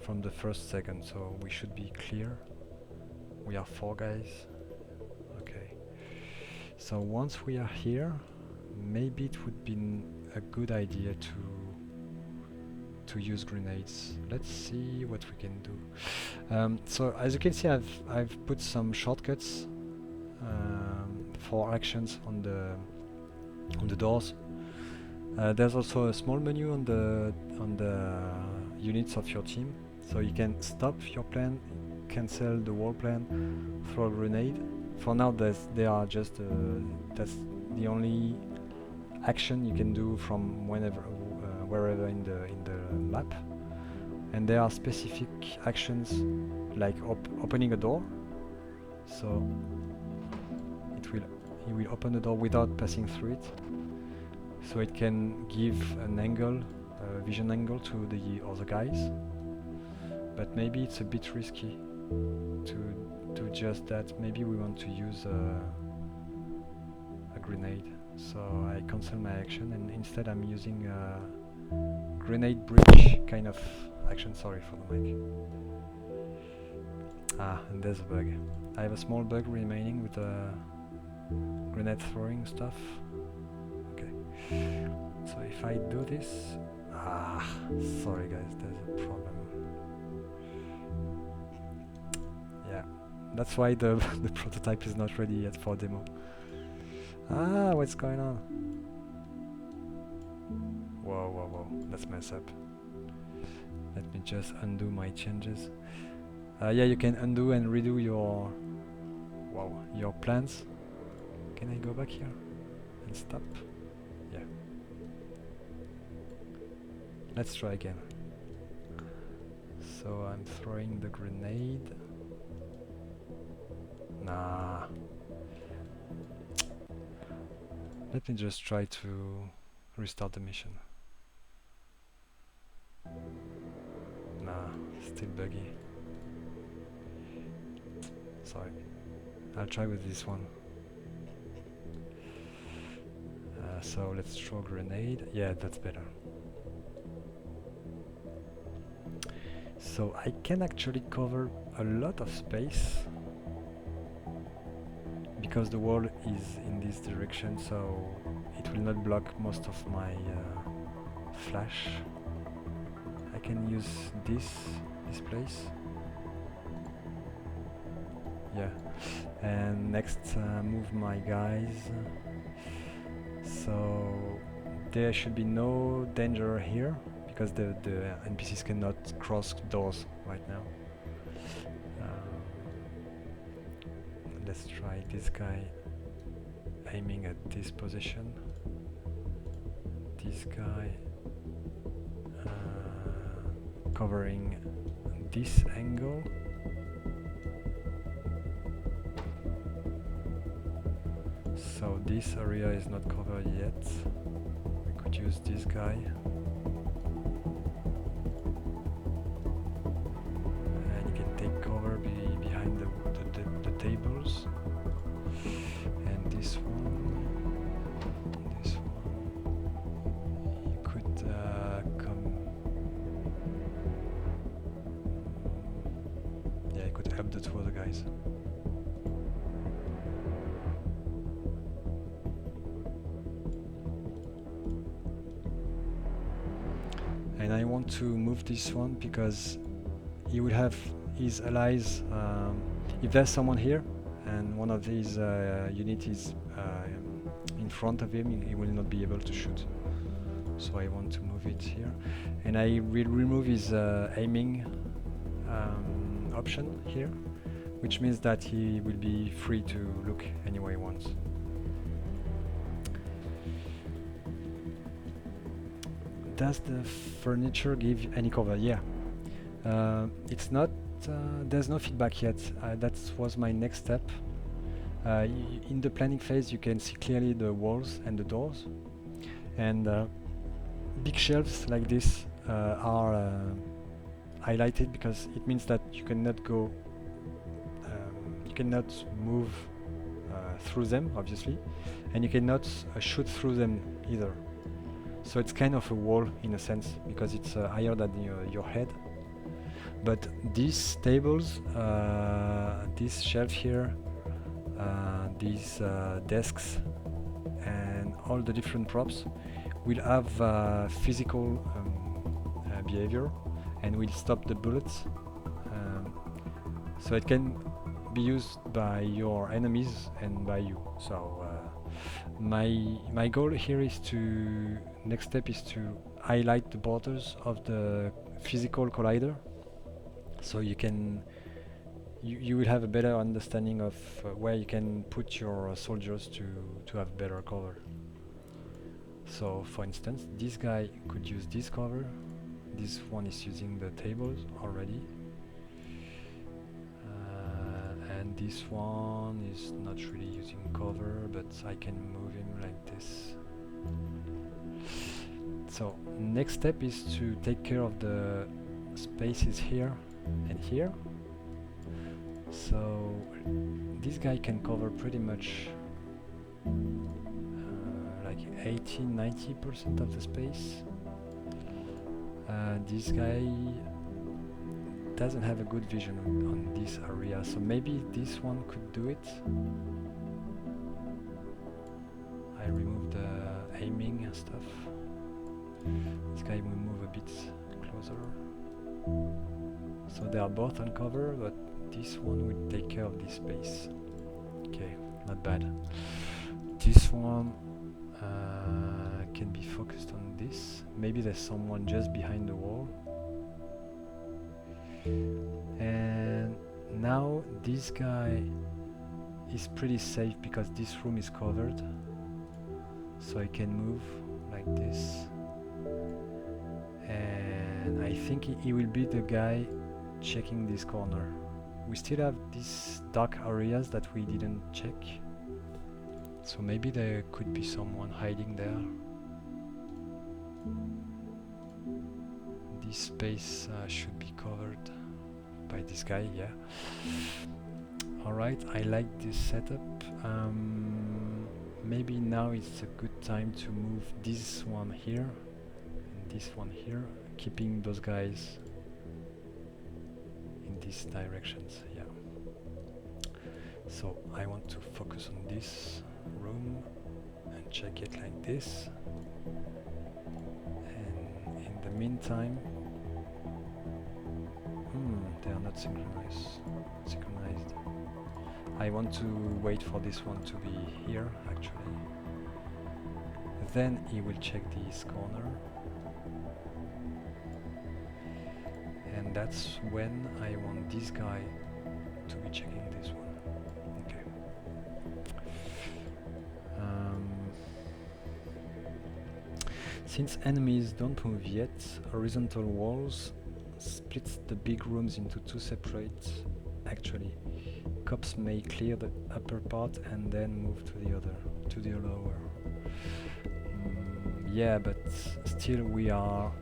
from the first second, so we should be clear. We are 4 guys. Okay. So once we are here, maybe it would be a good idea to use grenades. Let's see what we can do. So as you can see, I've put some shortcuts for actions on the doors. There's also a small menu on the units of your team, so you can stop your plan, cancel the wall plan, throw a grenade. For now, they are just that's the only action you can do from wherever in the map. And there are specific actions like opening a door. So he will open the door without passing through it. So it can give an angle, a vision angle to the other guys. But maybe it's a bit risky to do just that. Maybe we want to use a grenade. So I cancel my action and instead I'm using a grenade bridge kind of action. Sorry for the mic. And there's a bug. I have a small bug remaining with the grenade throwing stuff. Okay. So if I do this... sorry guys, there's a problem. Yeah, that's why the prototype is not ready yet for demo. What's going on? Whoa, let's mess up. Let me just undo my changes. Yeah, you can undo and redo your plans. Can I go back here and stop? Yeah. Let's try again. So I'm throwing the grenade. Nah. Let me just try to restart the mission. Nah, still buggy. Sorry. I'll try with this one. So let's throw a grenade. Yeah, that's better. So I can actually cover a lot of space because the wall is in this direction, so it will not block most of my flash. I can use this place. Yeah, and next move my guys. So there should be no danger here because the NPCs cannot cross doors right now. Let's try this guy aiming at this position. This guy covering this angle. So this area is not covered yet. We could use this guy. And you can take cover behind the tables. And this one. You could come. Yeah, you could help the two other guys. And I want to move this one because he will have his allies. If there's someone here and one of these units is in front of him, he will not be able to shoot. So I want to move it here. And I will remove his aiming option here, which means that he will be free to look anywhere he wants. Does the furniture give any cover? Yeah. It's not. There's no feedback yet. That was my next step. In the planning phase, you can see clearly the walls and the doors, and big shelves like this are highlighted because it means that you cannot go, you cannot move through them, obviously, and you cannot shoot through them either. So it's kind of a wall in a sense because it's higher than your head. But these tables, this shelf here, these desks, and all the different props will have physical behavior and will stop the bullets. So it can be used by your enemies and by you. So my goal here is to, next step is to highlight the borders of the physical collider, so you can you will have a better understanding of where you can put your soldiers to have better cover. So for instance, this guy could use this cover, this one is using the tables already, and this one is not really using cover, but I can move him like this. So next step is to take care of the spaces here and here. So this guy can cover pretty much like 80-90% of the space. This guy doesn't have a good vision on this area, so maybe this one could do it. I removed the aiming and stuff. This guy will move a bit closer. So they are both on cover, but this one will take care of this space. Okay, not bad. This one can be focused on this. Maybe there's someone just behind the wall. And now this guy is pretty safe because this room is covered. So I can move like this. And I think he will be the guy checking this corner. We still have these dark areas that we didn't check. So maybe there could be someone hiding there. This space should be covered by this guy, yeah. Alright, I like this setup. Maybe now it's a good time to move this one here and this one here, keeping those guys in these directions, yeah. So I want to focus on this room and check it like this. And in the meantime, they are not synchronized. I want to wait for this one to be here, actually. Then he will check this corner. And that's when I want this guy to be checking this one. Okay. Since enemies don't move yet, horizontal walls splits the big rooms into two separate. Actually, cops may clear the upper part and then move to the lower. Yeah, but still we are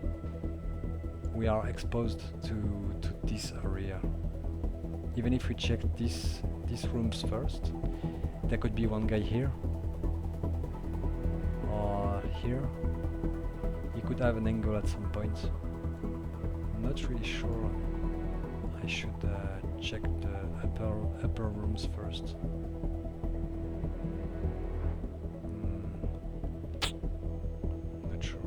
exposed to this area. Even if we check these rooms first, there could be one guy here or here. He could have an angle at some point. I'm not really sure. I should check the upper rooms first. Not sure.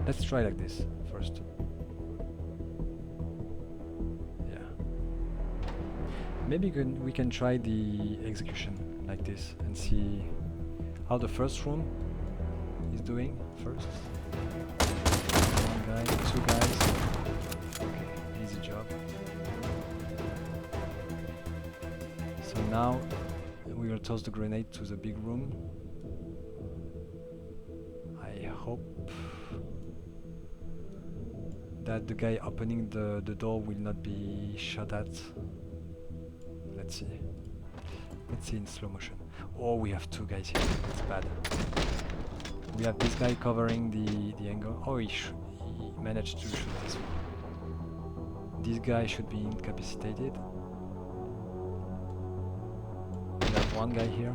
Let's try like this first. Yeah. Maybe we can try the execution like this and see how the first room is doing first. One guy, two guys. Okay, easy job. So now we will toss the grenade to the big room. I hope that the guy opening the door will not be shot at. Let's see. Let's see in slow motion. Oh, we have two guys here. It's bad. We have this guy covering the angle. Oh, managed to shoot this one. This guy should be incapacitated. We have one guy here.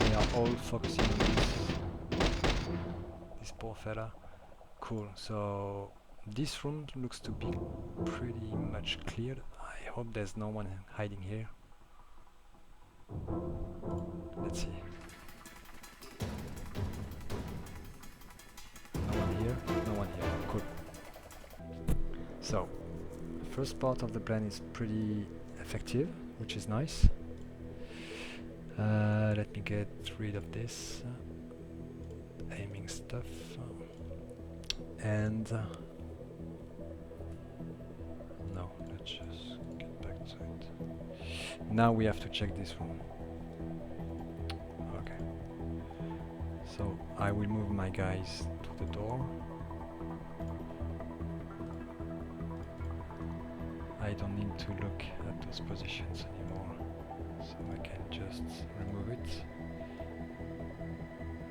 They are all focusing on this poor fella. Cool, so this room looks to be pretty much cleared. I hope there's no one hiding here. Let's see. No one here, no one here. Cool. So, first part of the plan is pretty effective, which is nice. Let me get rid of this aiming stuff and no, let's just get back to it. Now we have to check this room. Okay, so I will move my guys to the door. I don't need to look at those positions anymore, so I can just remove it.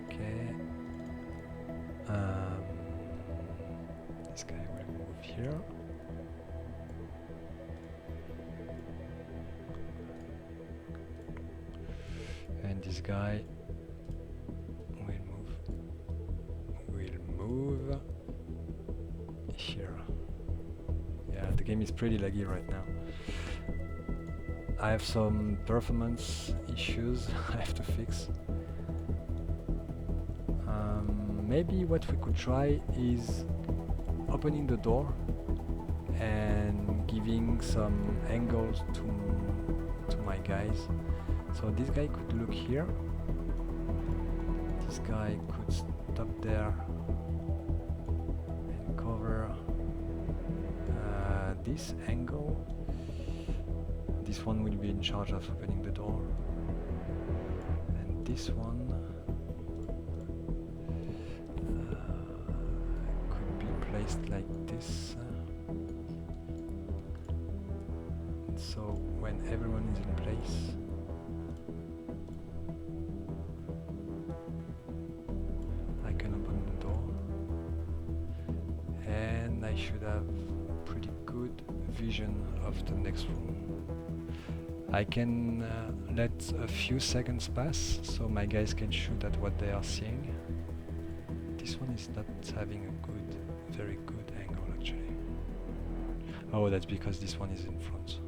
Okay. This guy will move here. And this guy will move here. Yeah, the game is pretty laggy right now. I have some performance issues I have to fix. Maybe what we could try is opening the door and giving some angles to my guys. So this guy could look here. This guy could stop there and cover this angle. This one will be in charge of opening the door, and this one could be placed like this. So when everyone is in place, I can open the door, and I should have pretty good vision of the next room. I can let a few seconds pass so my guys can shoot at what they are seeing. This one is not having a very good angle actually. Oh, that's because this one is in front.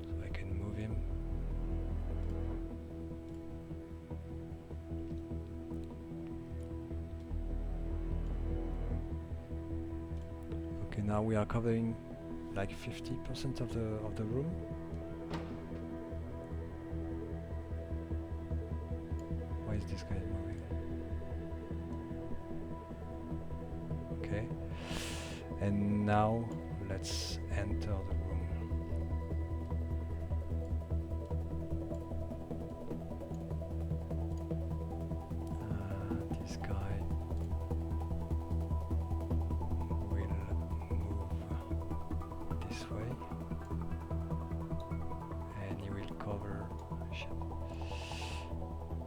So I can move him. Okay, now we are covering like 50% of the room. Why is this guy moving? Okay. And now let's enter the room. This guy will move this way, and he will cover. Shit.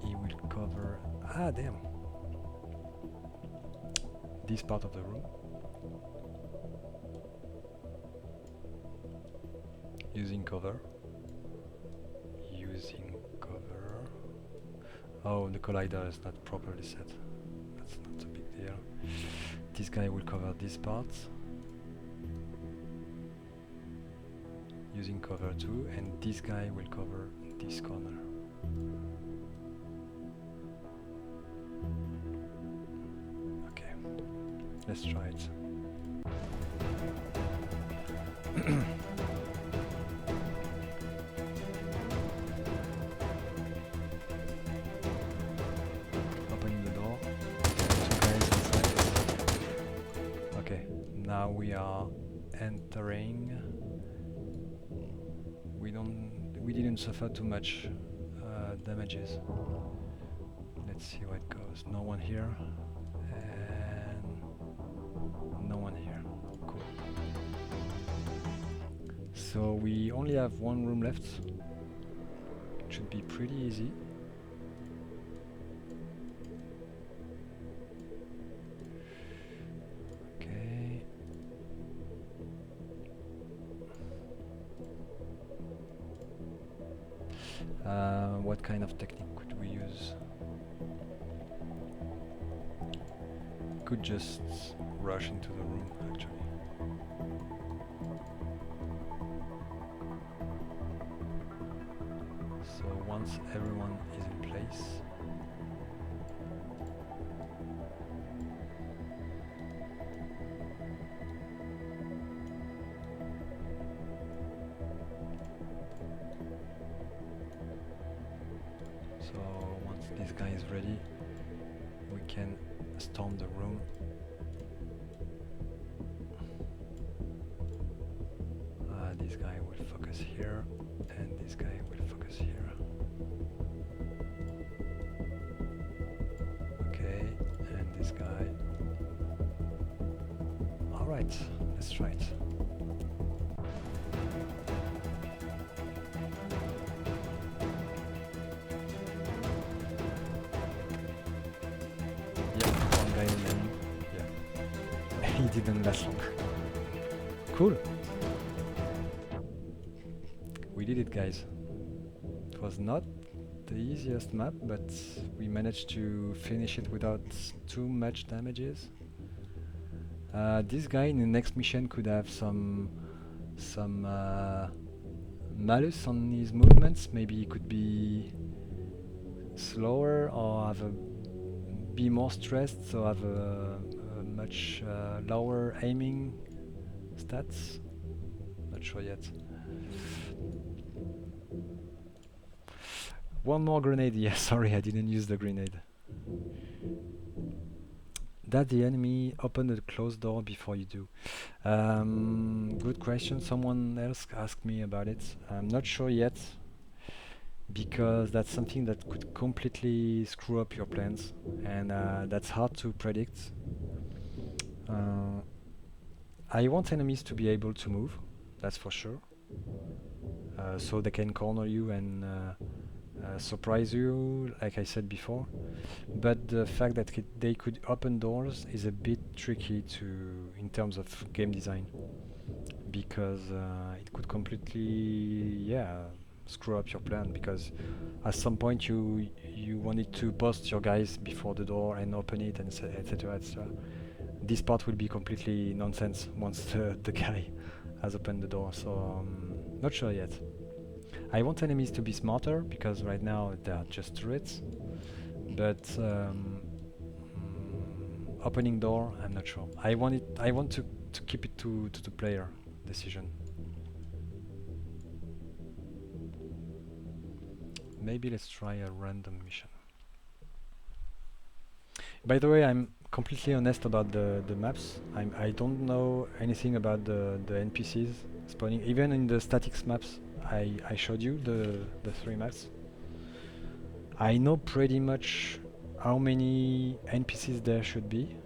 He will cover. Ah, damn! This part of the room. Using cover. Oh, the collider is not properly set. That's not a big deal. This guy will cover this part. Using cover too, and this guy will cover this corner. Okay, let's try it. Opening the door. Two guys inside. Okay, now we are entering. We didn't suffer too much damages. Let's see what goes. No one here, and no one here. Cool. So we only have one room left. It should be pretty easy. What kind of technique could we use? Could just rush into the room, actually. So once everyone is in place, so once this guy is ready, we can storm the room. This guy will focus here, and this guy will focus here. Okay, and this guy. Alright, let's try it. Yeah, one guy remaining. Yeah. He didn't last long. Cool. We did it, guys. It was not the easiest map, but we managed to finish it without too much damages. This guy in the next mission could have some malus on his movements. Maybe he could be slower or be more stressed, so have a much lower aiming stats. Not sure yet. One more grenade. Yeah, sorry, I didn't use the grenade. Does the enemy open the closed door before you do? Good question. Someone else asked me about it. I'm not sure yet, because that's something that could completely screw up your plans, and that's hard to predict. I want enemies to be able to move, that's for sure, so they can corner you and surprise you, like I said before. But the fact that they could open doors is a bit tricky in terms of game design, because it could completely, screw up your plan, because at some point you wanted to post your guys before the door and open it, and etc, etc. This part will be completely nonsense once the guy has opened the door, so not sure yet. I want enemies to be smarter, because right now they are just turrets, but opening door, I'm not sure. I want to keep it to the player decision. Maybe let's try a random mission. By the way, I'm completely honest about the maps. I don't know anything about the NPCs spawning. Even in the statics maps I showed you, the 3 maps, I know pretty much how many NPCs there should be,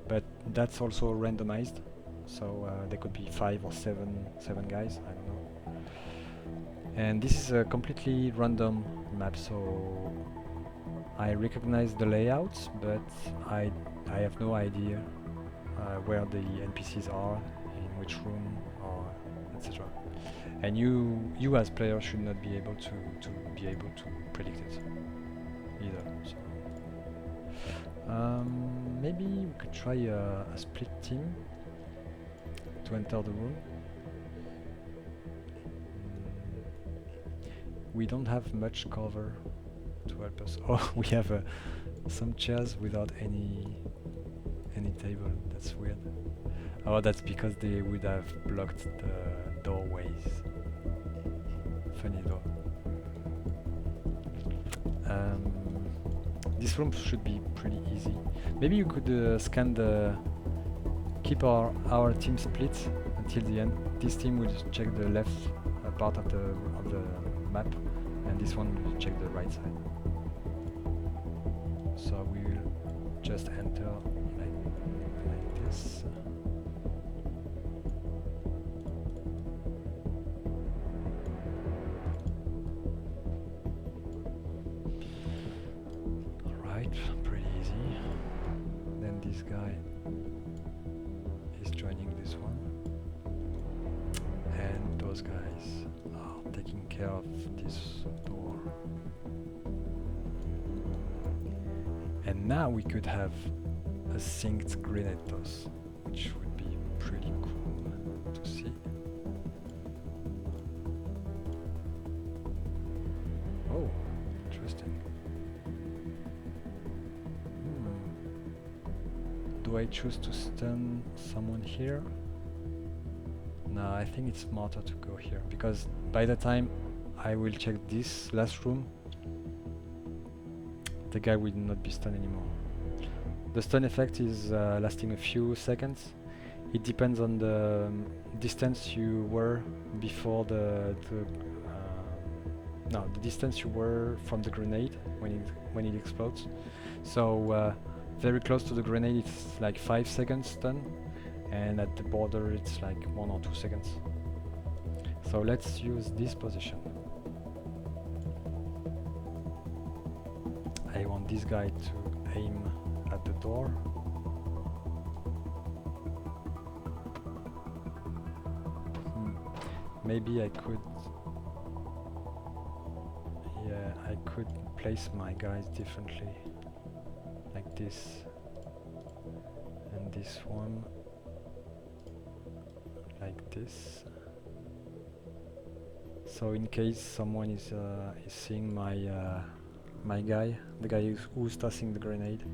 but that's also randomized, so there could be 5 or 7 guys, I don't know. And this is a completely random map, so I recognize the layouts, but I have no idea where the NPCs are, in which room, or etc. And you as player should not be able to be able to predict it either. So maybe we could try a split team to enter the room. We don't have much cover to help us. Oh, we have some chairs without any table. That's weird. Oh, that's because they would have blocked the doorways. Funny though. This room should be pretty easy. Maybe you could scan keep our team split until the end. This team will check the left part of the map, and this one will check the right side. So we will just enter like this. Alright, pretty easy. Then this guy is joining this one, and those guys are taking care of this door. And now we could have a synced grenade toss, which would be pretty cool to see. Oh, interesting. Do I choose to stun someone here? No, I think it's smarter to go here, because by the time I will check this last room, the guy will not be stunned anymore. The stun effect is lasting a few seconds. It depends on the distance you were before the distance you were from the grenade when it explodes. So very close to the grenade it's like 5 seconds stun, and at the border it's like 1 or 2 seconds. So let's use this position. I want this guy to aim at the door. Maybe I could... yeah, I could place my guys differently. Like this. And this one. Like this. So in case someone is seeing my guy, the guy who's tossing the grenade,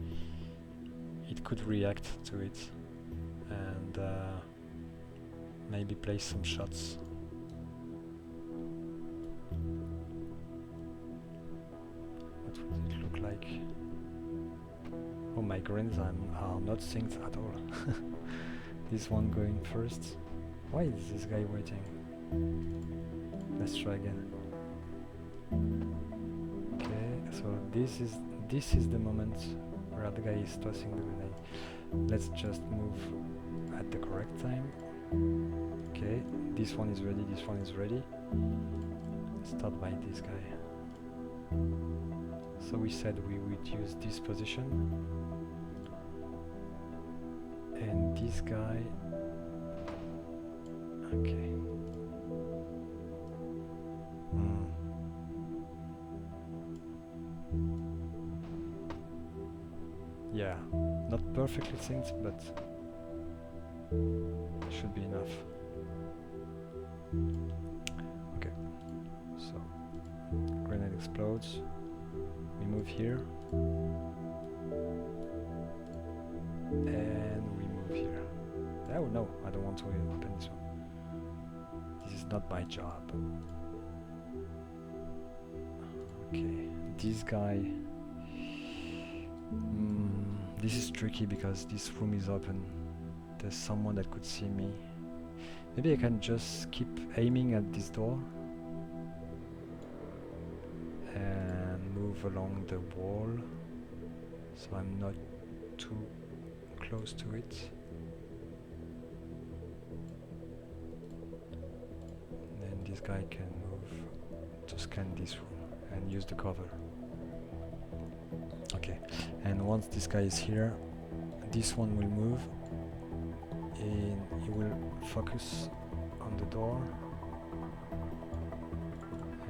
it could react to it and maybe place some shots. What would it look like? Oh, my grenades are not synced at all. This one going first. Why is this guy waiting? Let's try again. Okay, so this is the moment where the guy is tossing the grenade. Let's just move at the correct time. Okay, this one is ready, this one is ready. Start by this guy. So we said we would use this position. And this guy... okay. Yeah, not perfectly synced, but should be enough. Okay, so grenade explodes. We move here, and we move here. Oh no, I don't want to open this one. This is not my job. Okay, this guy... this is tricky because this room is open. There's someone that could see me. Maybe I can just keep aiming at this door and move along the wall so I'm not too close to it. And then this guy can move to scan this room and use the cover. Okay, and once this guy is here, this one will move and he will focus on the door,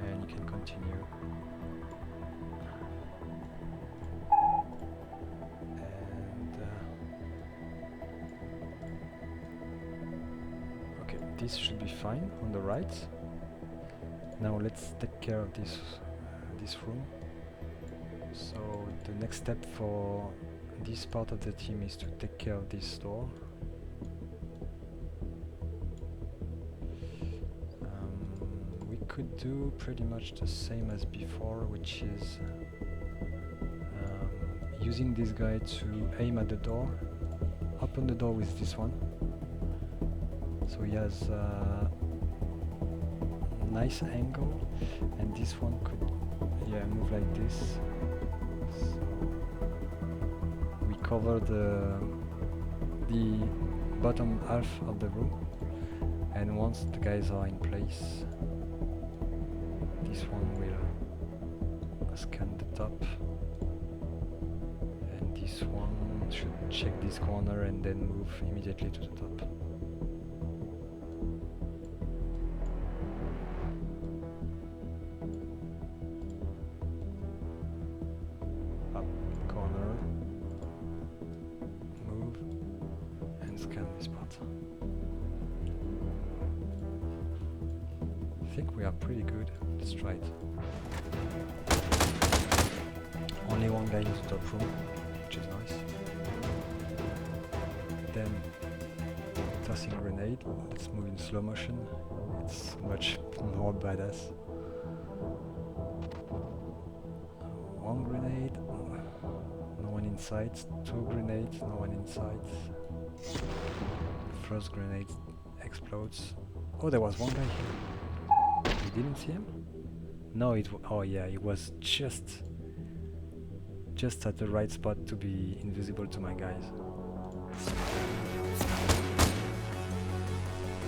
and you can continue. And okay, this should be fine on the right. Now let's take care of this room. So the next step for this part of the team is to take care of this door. We could do pretty much the same as before, which is using this guy to aim at the door, open the door with this one. So he has a nice angle, and this one could move like this. So we cover the bottom half of the room, and once the guys are in place, this one will scan the top, and this one should check this corner and then move immediately to the top. this part. I think we are pretty good. Let's try it. Only one guy in the top room, which is nice. Then tossing a grenade. Let's move in slow motion. It's much more badass. One grenade. No one inside. Two grenades. No one inside. First grenade explodes. Oh, there was one guy here. You didn't see him? No, oh yeah, he was just at the right spot to be invisible to my guys.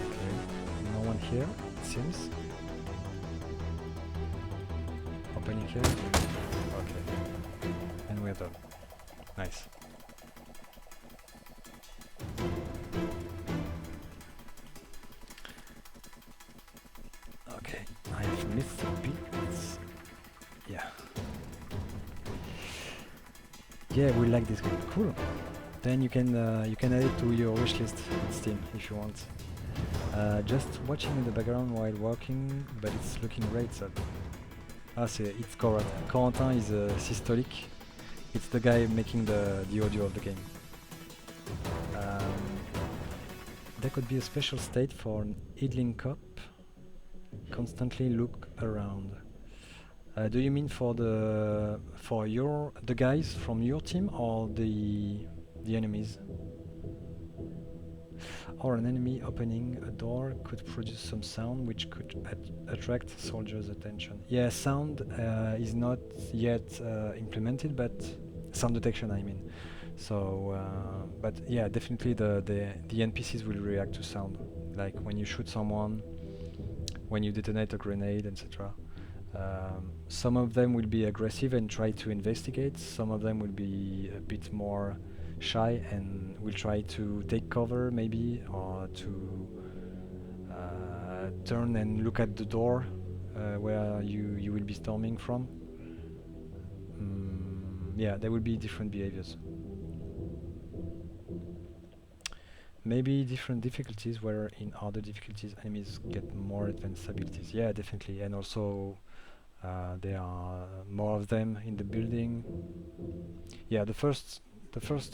Okay, no one here, it seems. Opening here. Okay, and we're done. Nice. Okay, I have missed a bit. Yeah. Yeah, we like this game. Cool. Then you can add it to your wishlist in Steam if you want. Just watching in the background while working, but it's looking great. So. Ah, see, it's Corentin. Corentin is Systolic. It's the guy making the audio of the game. There could be a special state for an idling cop. Constantly look around. Do you mean for the guys from your team or the enemies? Or an enemy opening a door could produce some sound which could attract soldiers' attention. Yeah, sound is not yet implemented, but sound detection, I mean. So, but yeah, definitely the NPCs will react to sound, like when you shoot someone, when you detonate a grenade, etc. Some of them will be aggressive and try to investigate. Some of them will be a bit more shy and will try to take cover maybe, or to turn and look at the door where you will be storming from. Yeah, there will be different behaviors. Maybe different difficulties, where in other difficulties enemies get more advanced abilities. Yeah, definitely. And also there are more of them in the building. Yeah, the first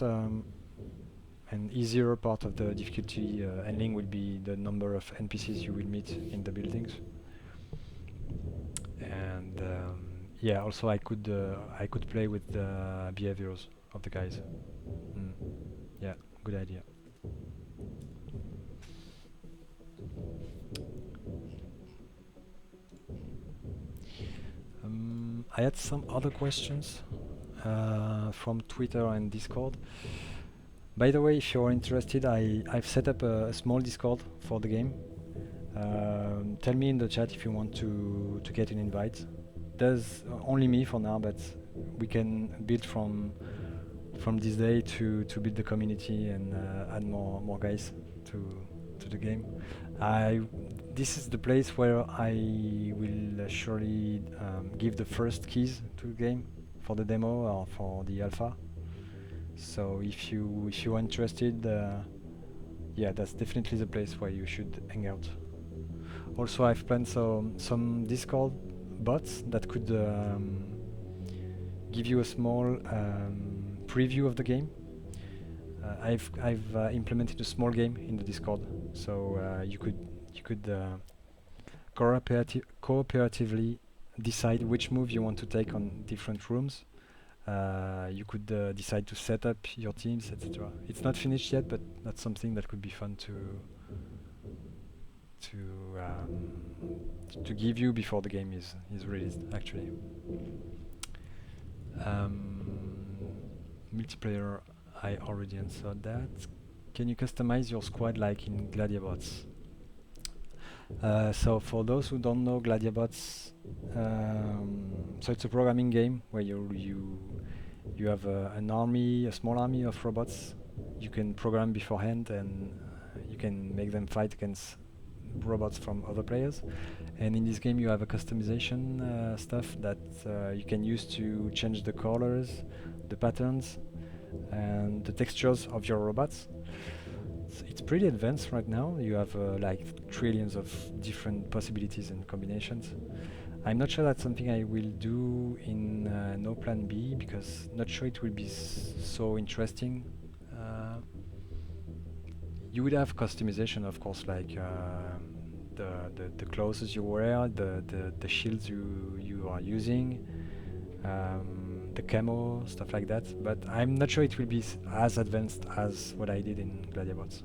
and easier part of the difficulty handling will be the number of NPCs you will meet in the buildings. And yeah, also I could play with the behaviors of the guys. Yeah, good idea. I had some other questions from Twitter and Discord. By the way, if you're interested, I've set up a small Discord for the game. Tell me in the chat if you want to get an invite. There's only me for now, but we can build from this day to build the community and add more guys to the game. This is the place where I will surely give the first keys to the game for the demo or for the alpha. So if you're interested, yeah, that's definitely the place where you should hang out. Also, I've planned some Discord bots that could give you a small preview of the game. I've implemented a small game in the Discord, so you could cooperatively decide which move you want to take on different rooms. You could decide to set up your teams, etc. It's not finished yet, but that's something that could be fun to give you before the game is released, actually. Multiplayer, I already answered that. Can you customize your squad like in Gladiabots? So for those who don't know Gladiabots, so it's a programming game where you have an army, a small army of robots. You can program beforehand, and you can make them fight against robots from other players. And in this game you have a customization stuff that you can use to change the colors, the patterns, and the textures of your robots. it's pretty advanced right now. You have like trillions of different possibilities and combinations. I'm not sure that's something I will do in No Plan B because not sure it will be so interesting. Uh, you would have customization, of course, like the clothes you wear, the shields you are using, the camo, stuff like that. But I'm not sure it will be as advanced as what I did in Gladiabots.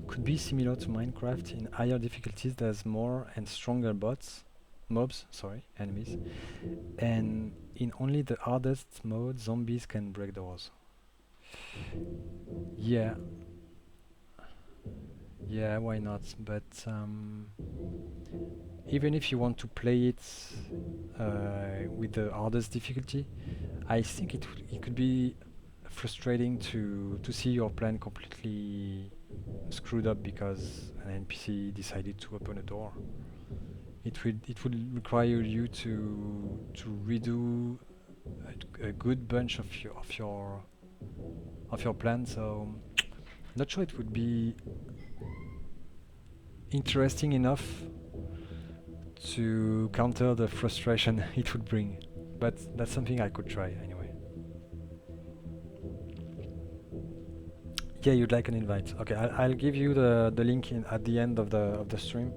Could be similar to Minecraft. In higher difficulties, there's more and stronger mobs, sorry, enemies. And in only the hardest mode, zombies can break doors. Yeah, yeah, why not? But even if you want to play it with the hardest difficulty, I think it could be frustrating to see your plan completely screwed up because an NPC decided to open a door. It would require you to redo a good bunch of your plan. So not sure it would be interesting enough to counter the frustration it would bring. But that's something I could try anyway. Yeah, you'd like an invite. Okay, I'll give you the link at the end of the stream.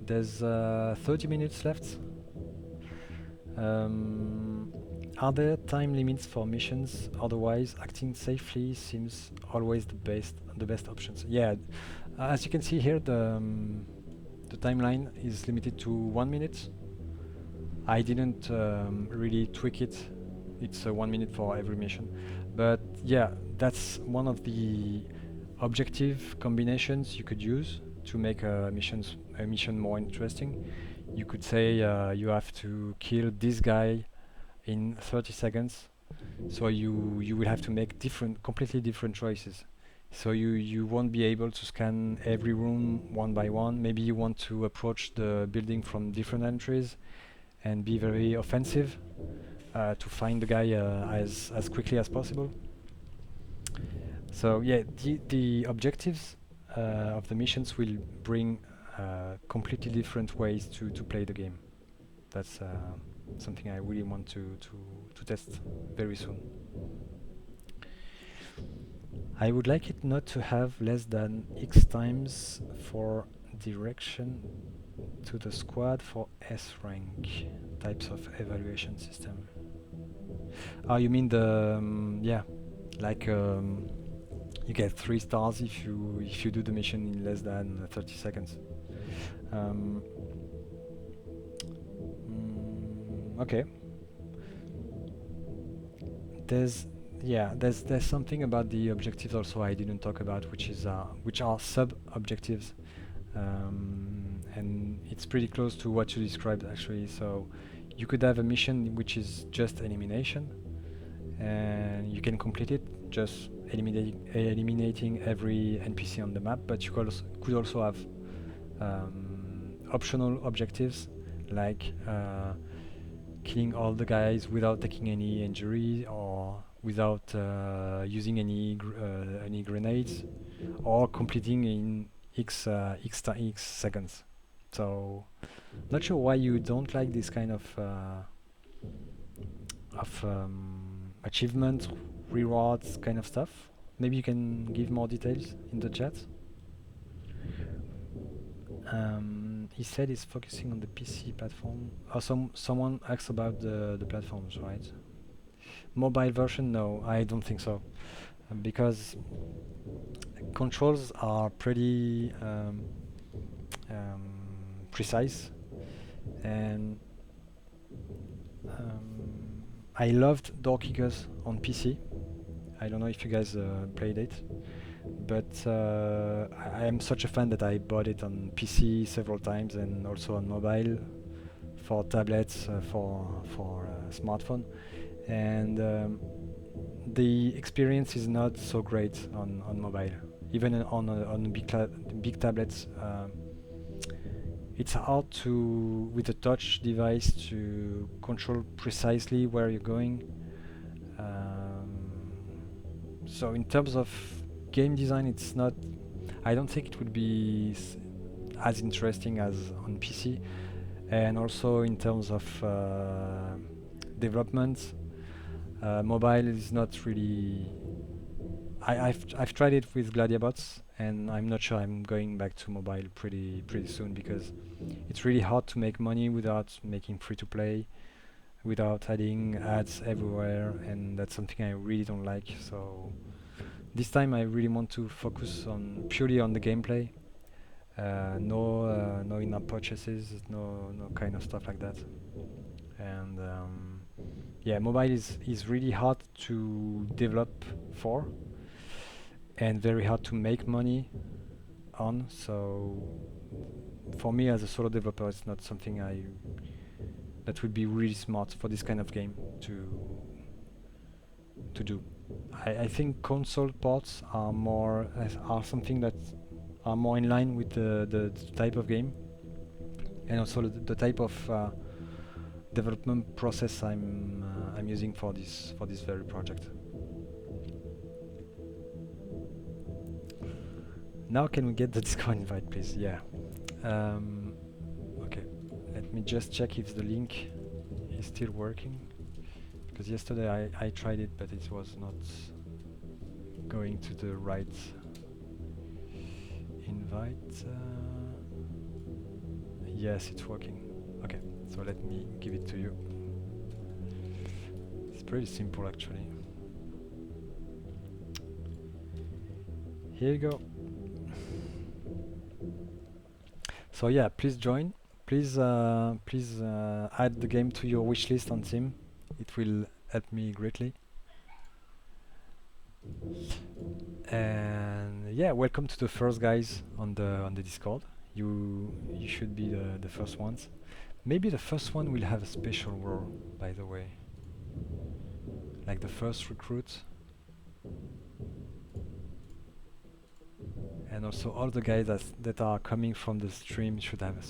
There's 30 minutes left. Um, are there time limits for missions? Otherwise, acting safely seems always the best options. Yeah, as you can see here, the timeline is limited to 1 minute. I didn't really tweak it. It's 1 minute for every mission. But yeah, that's one of the objective combinations you could use to make a mission more interesting. You could say you have to kill this guy in 30 seconds, so you will have to make completely different choices. So you won't be able to scan every room one by one. Maybe you want to approach the building from different entries and be very offensive to find the guy as quickly as possible. So yeah, the objectives of the missions will bring completely different ways to play the game. That's something I really want to test very soon. I would like it not to have less than X times for direction to the squad for S rank types of evaluation system. Oh, you mean the yeah, like you get 3 stars if you do the mission in less than 30 seconds. Um, okay. There's something about the objectives also I didn't talk about, which are sub objectives, and it's pretty close to what you described actually. So you could have a mission which is just elimination, and you can complete it just eliminating every NPC on the map. But you could also have optional objectives like killing all the guys without taking any injury or without using any grenades, or completing in x seconds. So not sure why you don't like this kind of achievement rewards kind of stuff. Maybe you can give more details in the chat. He said he's focusing on the PC platform. Someone asked about the platforms, right? Mobile version, no, I don't think so, because controls are pretty precise, and I loved Door Kickers on PC. I don't know if you guys played it, but I am such a fan that I bought it on PC several times and also on mobile, for tablets, for smartphone, and the experience is not so great on mobile. Even on big tablets, it's hard with a touch device to control precisely where you're going. So in terms of game design, it's not. I don't think it would be as interesting as on PC. And also in terms of development, mobile is not really. I've tried it with Gladiabots, and I'm not sure I'm going back to mobile pretty soon because it's really hard to make money without making free to play, without adding ads everywhere, and that's something I really don't like. So this time I really want to focus on purely on the gameplay. No in-app purchases, no kind of stuff like that. And yeah, mobile is really hard to develop for and very hard to make money on. So for me as a solo developer, it's not something that would be really smart for this kind of game to do. I think console ports are more are something that are more in line with the type of game and also the type of development process I'm using for this very project. Now can we get the Discord invite, please? Yeah. Okay. Let me just check if the link is still working. Because yesterday I tried it, but it was not going to the right invite. Yes, it's working. Okay, so let me give it to you. It's pretty simple actually. Here you go. So yeah, please join. Please add the game to your wishlist on Steam. It will help me greatly. And yeah, welcome to the first guys on the Discord. You should be the first ones. Maybe the first one will have a special role, by the way. Like the first recruit. And also all the guys that are coming from the stream should have a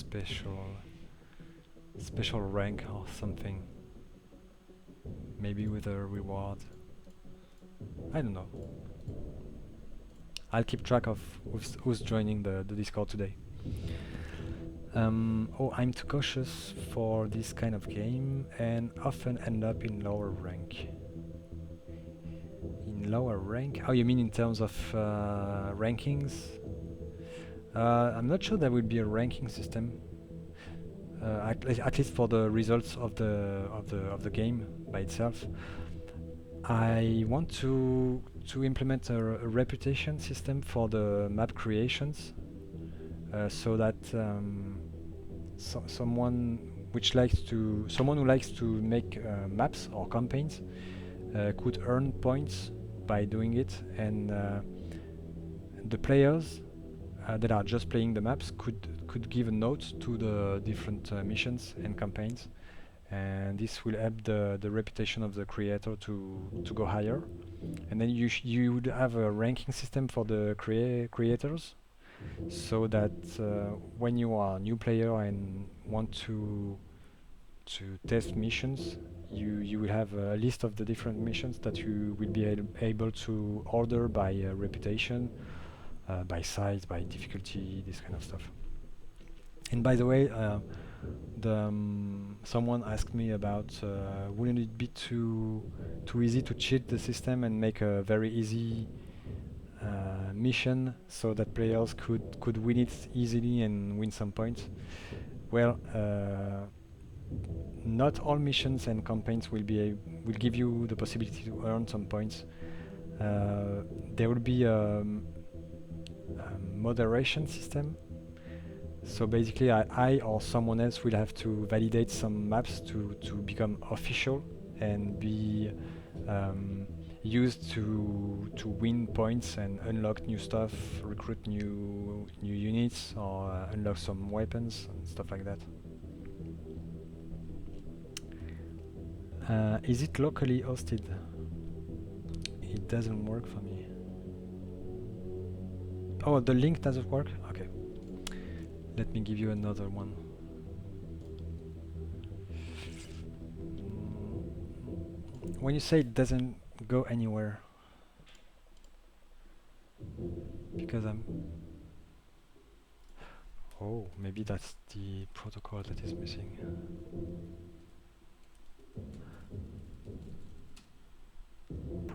special rank or something. Maybe with a reward. I don't know. I'll keep track of who's joining the Discord today. Oh, I'm too cautious for this kind of game and often end up in lower rank. In lower rank? Oh, you mean in terms of rankings? I'm not sure there will be a ranking system. At least for the results of the game by itself. I want to implement a reputation system for the map creations, so that someone who likes to make maps or campaigns could earn points by doing it, and the players that are just playing the maps could give a note to the different missions and campaigns, and this will help the reputation of the creator to go higher. And then you would have a ranking system for the creators, so that when you are a new player and want to test missions, you will have a list of the different missions that you will be able to order by reputation, by size, by difficulty, this kind of stuff. And by the way, someone asked me about wouldn't it be too easy to cheat the system and make a very easy mission so that players could win it easily and win some points. Well, not all missions and campaigns will give you the possibility to earn some points. There will be a moderation system. So basically, I or someone else will have to validate some maps to become official and be used to win points and unlock new stuff, recruit new units, or unlock some weapons and stuff like that. Is it locally hosted? It doesn't work for me. Oh, the link doesn't work? Okay. Let me give you another one. When you say it doesn't go anywhere, because I'm... Oh, maybe that's the protocol that is missing.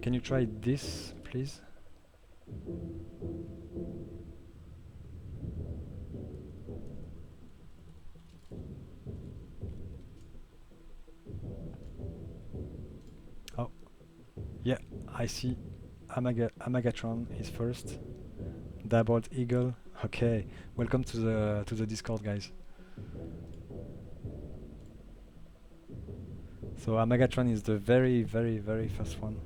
Can you try this, please? Oh, yeah, I see. Amagatron is first. Dabbled Eagle. Okay, welcome to the Discord, guys. So Amagatron is the very, very, very first one.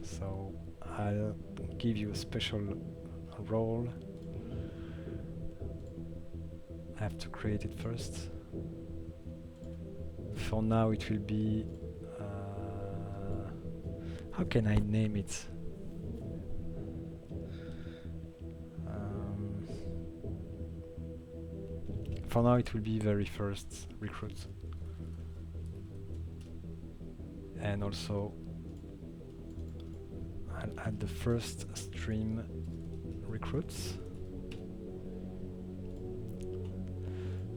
So I'll give you a special role. I have to create it first. For now, it will be. How can I name it? For now, it will be very first recruit. And also, I'll add the first stream recruits.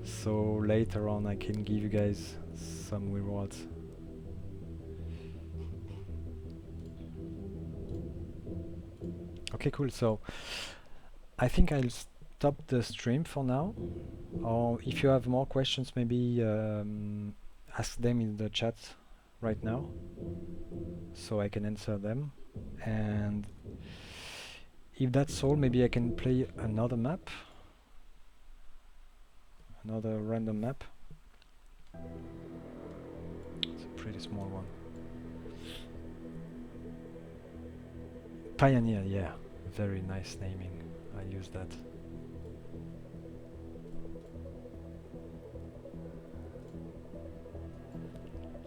So later on, I can give you guys some rewards. Okay, cool. So I think I'll stop the stream for now. Or if you have more questions, maybe ask them in the chat right now, so I can answer them. And if that's all, maybe I can play another map, another random map. It's a pretty small one. Pioneer, yeah, very nice naming. I use that.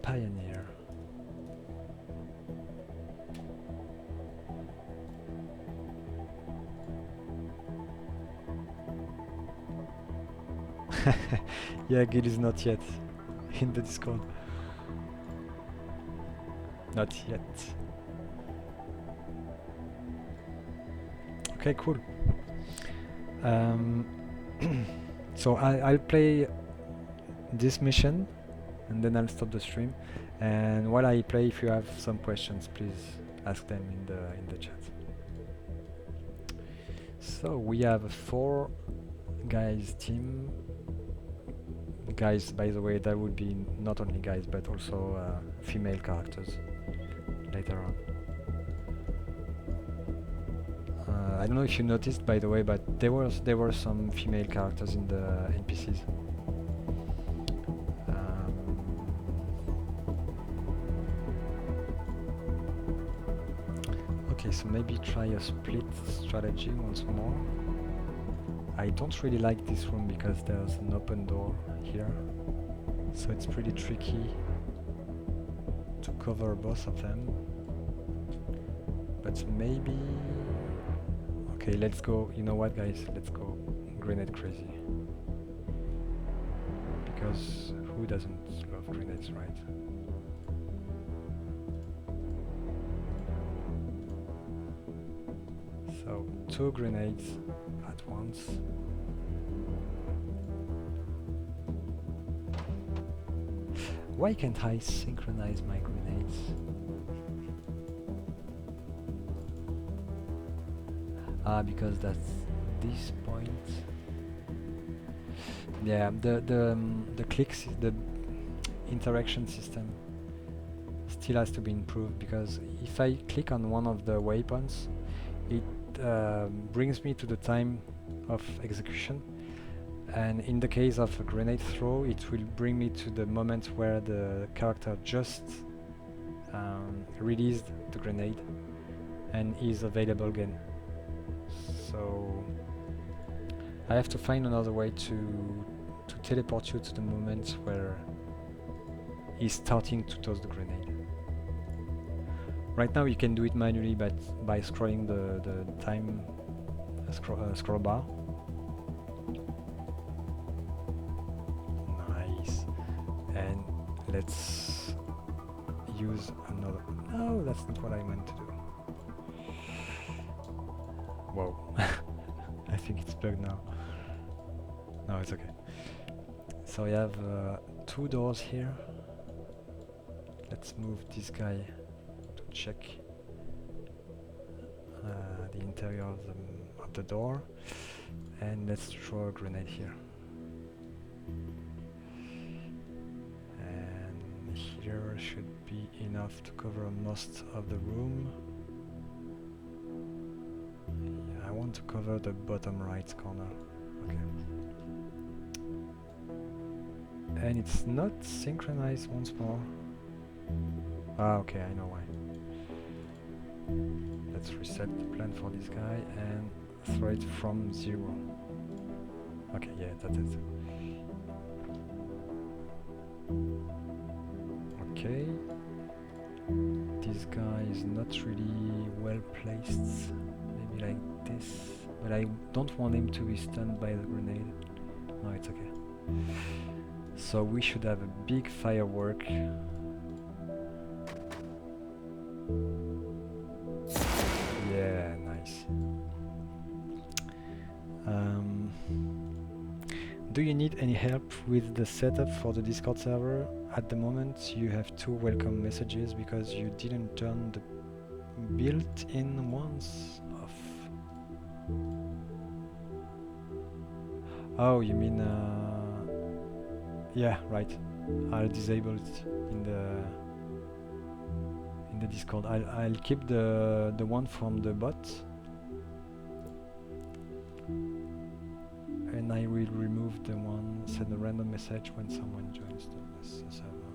Pioneer. Yeah, Gil is not yet in the Discord. Not yet. Okay, cool. So I'll play this mission and then I'll stop the stream. And while I play, if you have some questions, please ask them in the chat. So we have a 4 guys team. Guys, by the way, that would be not only guys but also female characters later on. I don't know if you noticed, by the way, but there were some female characters in the NPCs. Okay, so maybe try a split strategy once more. I don't really like this room because there's an open door here, so it's pretty tricky to cover both of them. But maybe... Okay, let's go. You know what, guys? Let's go grenade crazy. Because who doesn't love grenades, right? So 2 grenades at once. Why can't I synchronize my grenades? Because that's this point. Yeah, the clicks, the interaction system still has to be improved, because if I click on one of the waypoints, it brings me to the time of execution, and in the case of a grenade throw, it will bring me to the moment where the character just released the grenade and is available again. So I have to find another way to teleport you to the moment where he's starting to toss the grenade. Right now you can do it manually, but by scrolling the time scroll bar. Nice. And let's use another... No, that's not what I meant to do. Whoa. think it's bugged now. No, it's okay. So we have 2 doors here. Let's move this guy to check the interior of the door, and let's throw a grenade here. And here should be enough to cover most of the room. Yeah, I want to cover the bottom right corner. Okay. And it's not synchronized once more. Ah, okay, I know why. Let's reset the plan for this guy and throw it from 0. Okay, yeah, that's it. Okay. This guy is not really well placed. Maybe like this. But I don't want him to be stunned by the grenade. No, it's okay. So we should have a big firework. Yeah, nice. Do you need any help with the setup for the Discord server? At the moment you have 2 welcome messages because you didn't turn the built-in ones off. Oh, you mean yeah, right. I'll disable it in the Discord. I'll keep the one from the bot, and I will remove the one send a random message when someone joins the server.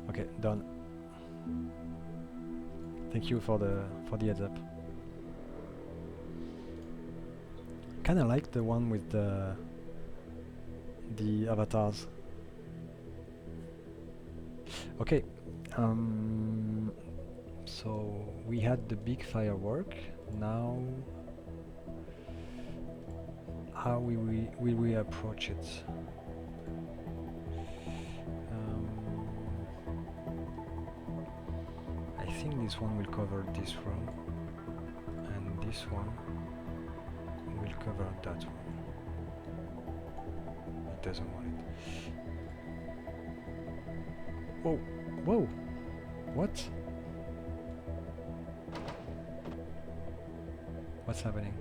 Okay, done. Thank you for the heads up. Kinda like the one with the avatars. Okay. So we had the big firework. Now, how will we approach it? I think this one will cover this room, and this one will cover that one. It doesn't want it. Whoa! Whoa! What? What's happening?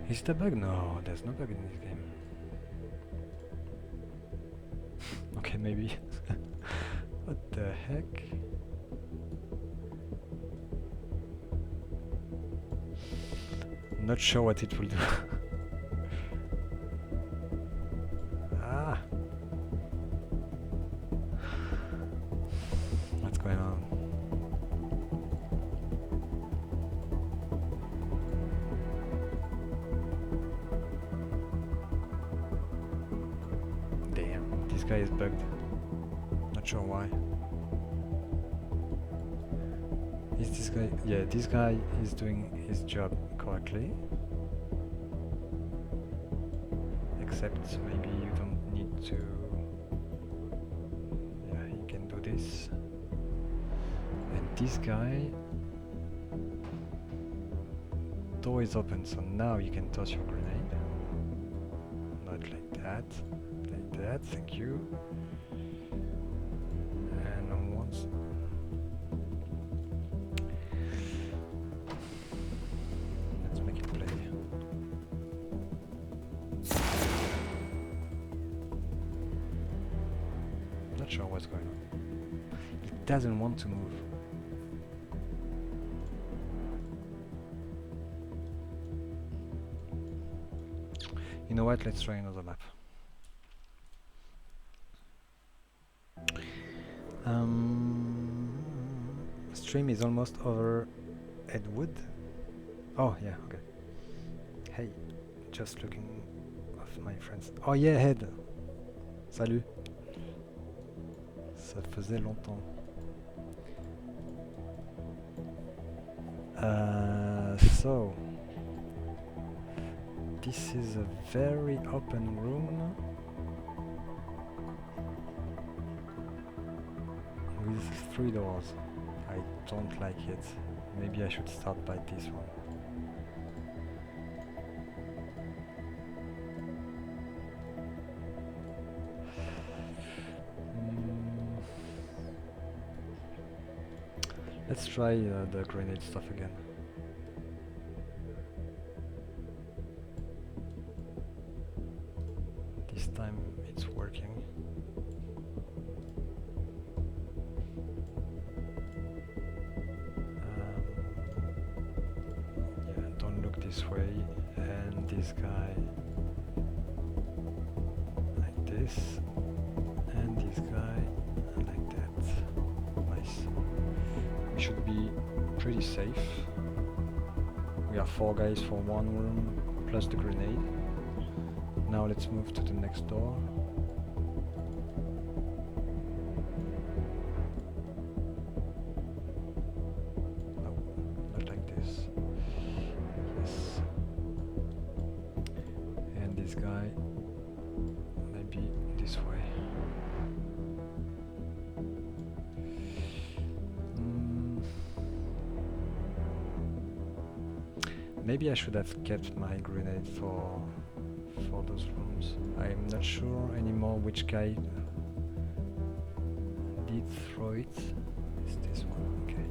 Is it a bug? No, there's no bug in this game. Okay, maybe. What the heck? Not sure what it will do. Ah! What's going on? Damn, this guy is bugged. Not sure why. Is this guy? Yeah, this guy is doing his job correctly. Except maybe you don't need to. Yeah, he can do this. And this guy. Door is open, so now you can toss your grenade. Not like that. Like that, thank you. And once. Let's make it play. Not sure what's going on. It doesn't want to move. You know what? Let's try another map. Stream is almost over. Ed Wood? Oh yeah, okay. Hey, just looking off my friends. Oh yeah, Ed. Salut. Ça faisait longtemps. So this is a very open room with 3 doors. I don't like it. Maybe I should start by this one. Let's try the grenade stuff again. This time it's working. Yeah, don't look this way. And this guy like this. And this guy like that. Nice. We should be pretty safe. We are 4 guys for 1 room plus the grenade. Now let's move to the next door. No, not like this. Yes. And this guy, maybe this way. Maybe I should have kept my grenade for those rooms. I'm not sure anymore which guy did throw it. It's this one, okay.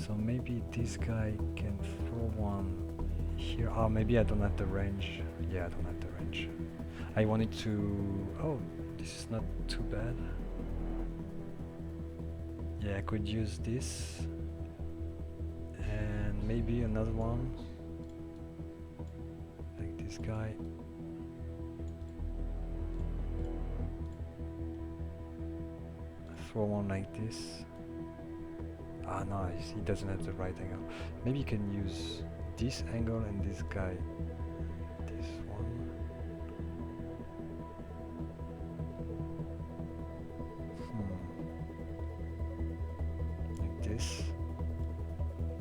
So maybe this guy can throw one here. Oh, maybe I don't have the range. Yeah, I don't have the range. I wanted to... Oh, this is not too bad. Yeah, I could use this. And maybe another one. Like this guy. Throw one like this. Ah, nice. He doesn't have the right angle. Maybe you can use this angle and this guy. This one. Like this.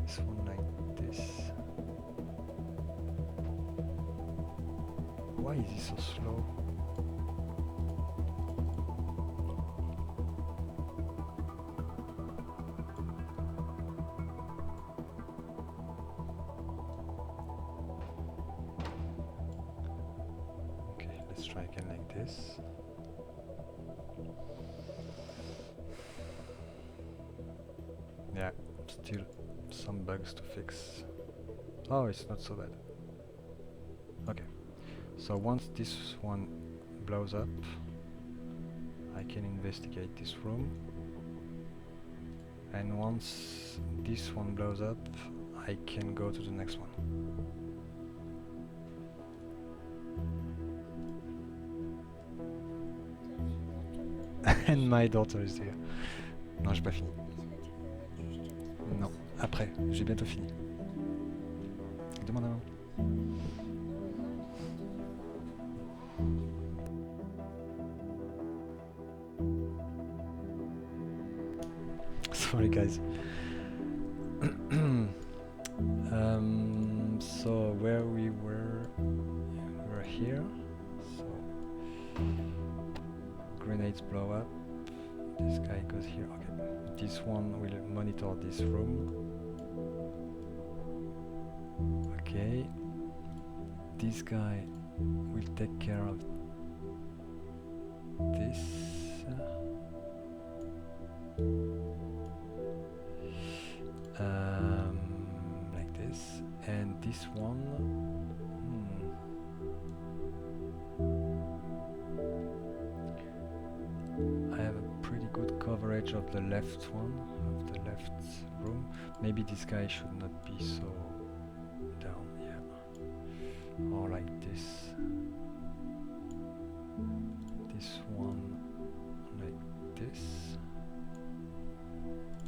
This one like this. Why is he so slow? Okay, let's try again like this. Yeah, still some bugs to fix. Oh, it's not so bad. Okay, so once this one blows up, I can investigate this room. And once this one blows up, I can go to the next one. And my daughter is here. Non, j'ai pas fini. Non, après, j'ai bientôt fini. Demande à maman. Sorry guys. So where we were here. So grenades blow up. This guy goes here. Okay. This one will monitor this room. Okay. This guy will take care of this. Like this. And this one. I have a pretty good coverage of the left one, of the left room. Maybe this guy should not be so down, yeah. Or like this. This one like this.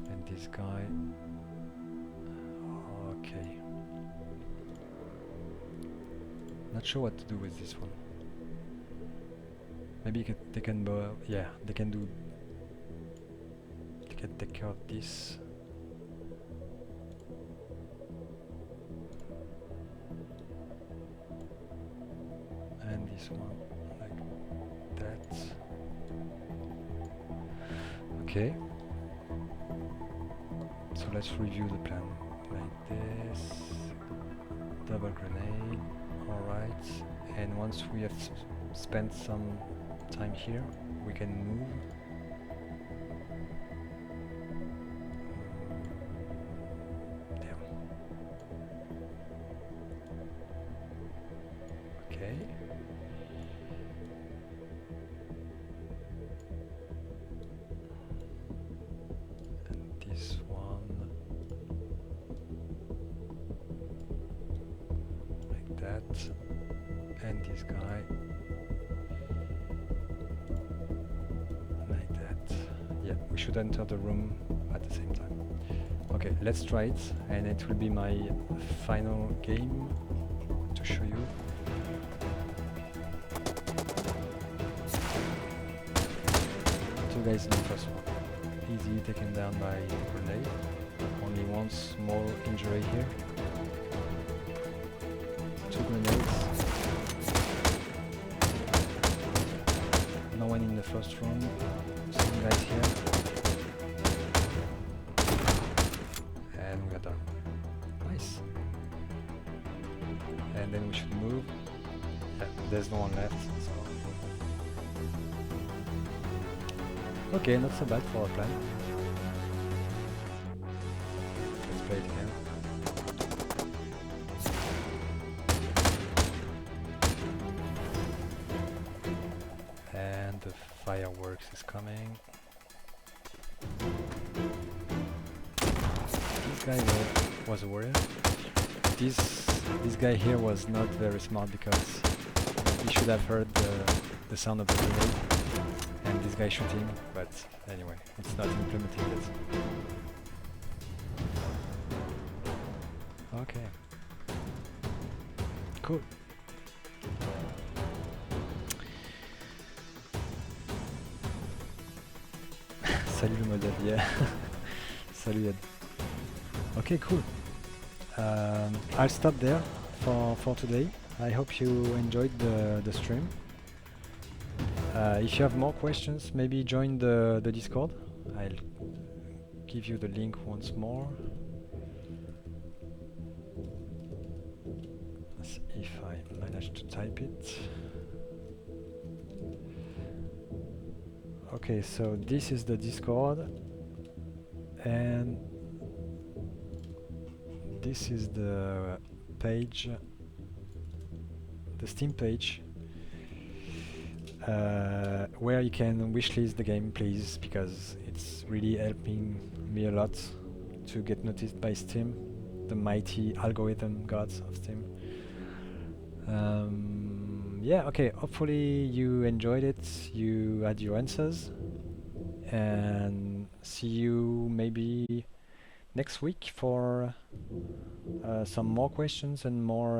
And this guy. Okay. Not sure what to do with this one. Maybe they can yeah, they can take care of this. And this one like that. Okay. So let's review the plan. Like this. Double grenade. Alright. And once we have spent some time here, we can move And this one like that, and this guy like that. Yeah, we should enter the room at the same time. Okay, let's try it, and it will be my final game to show you. Two guys in the first one. Easy taken down by grenade. Only one small injury here. Two grenades. No one in the first room. Some guys here. And we are done. Nice. And then we should move. Yeah, there's no one left, so... Okay, not so bad for a plan. Let's play it again. And the fireworks is coming. This guy was a warrior. This guy here was not very smart because he should have heard the sound of the grenade and this guy shooting, but anyway, it's not implemented yet. Okay. Cool. Salut le modèle, yeah. Salut Ed. Okay, cool. I'll stop there for today. I hope you enjoyed the stream. If you have more questions, maybe join the Discord. I'll give you the link once more. Let's see if I manage to type it. Okay, so this is the Discord, and this is the page, the Steam page, where you can wishlist the game, please, because it's really helping me a lot to get noticed by Steam, the mighty algorithm gods of Steam. Yeah, okay, hopefully you enjoyed it, you had your answers, and see you maybe next week for some more questions and more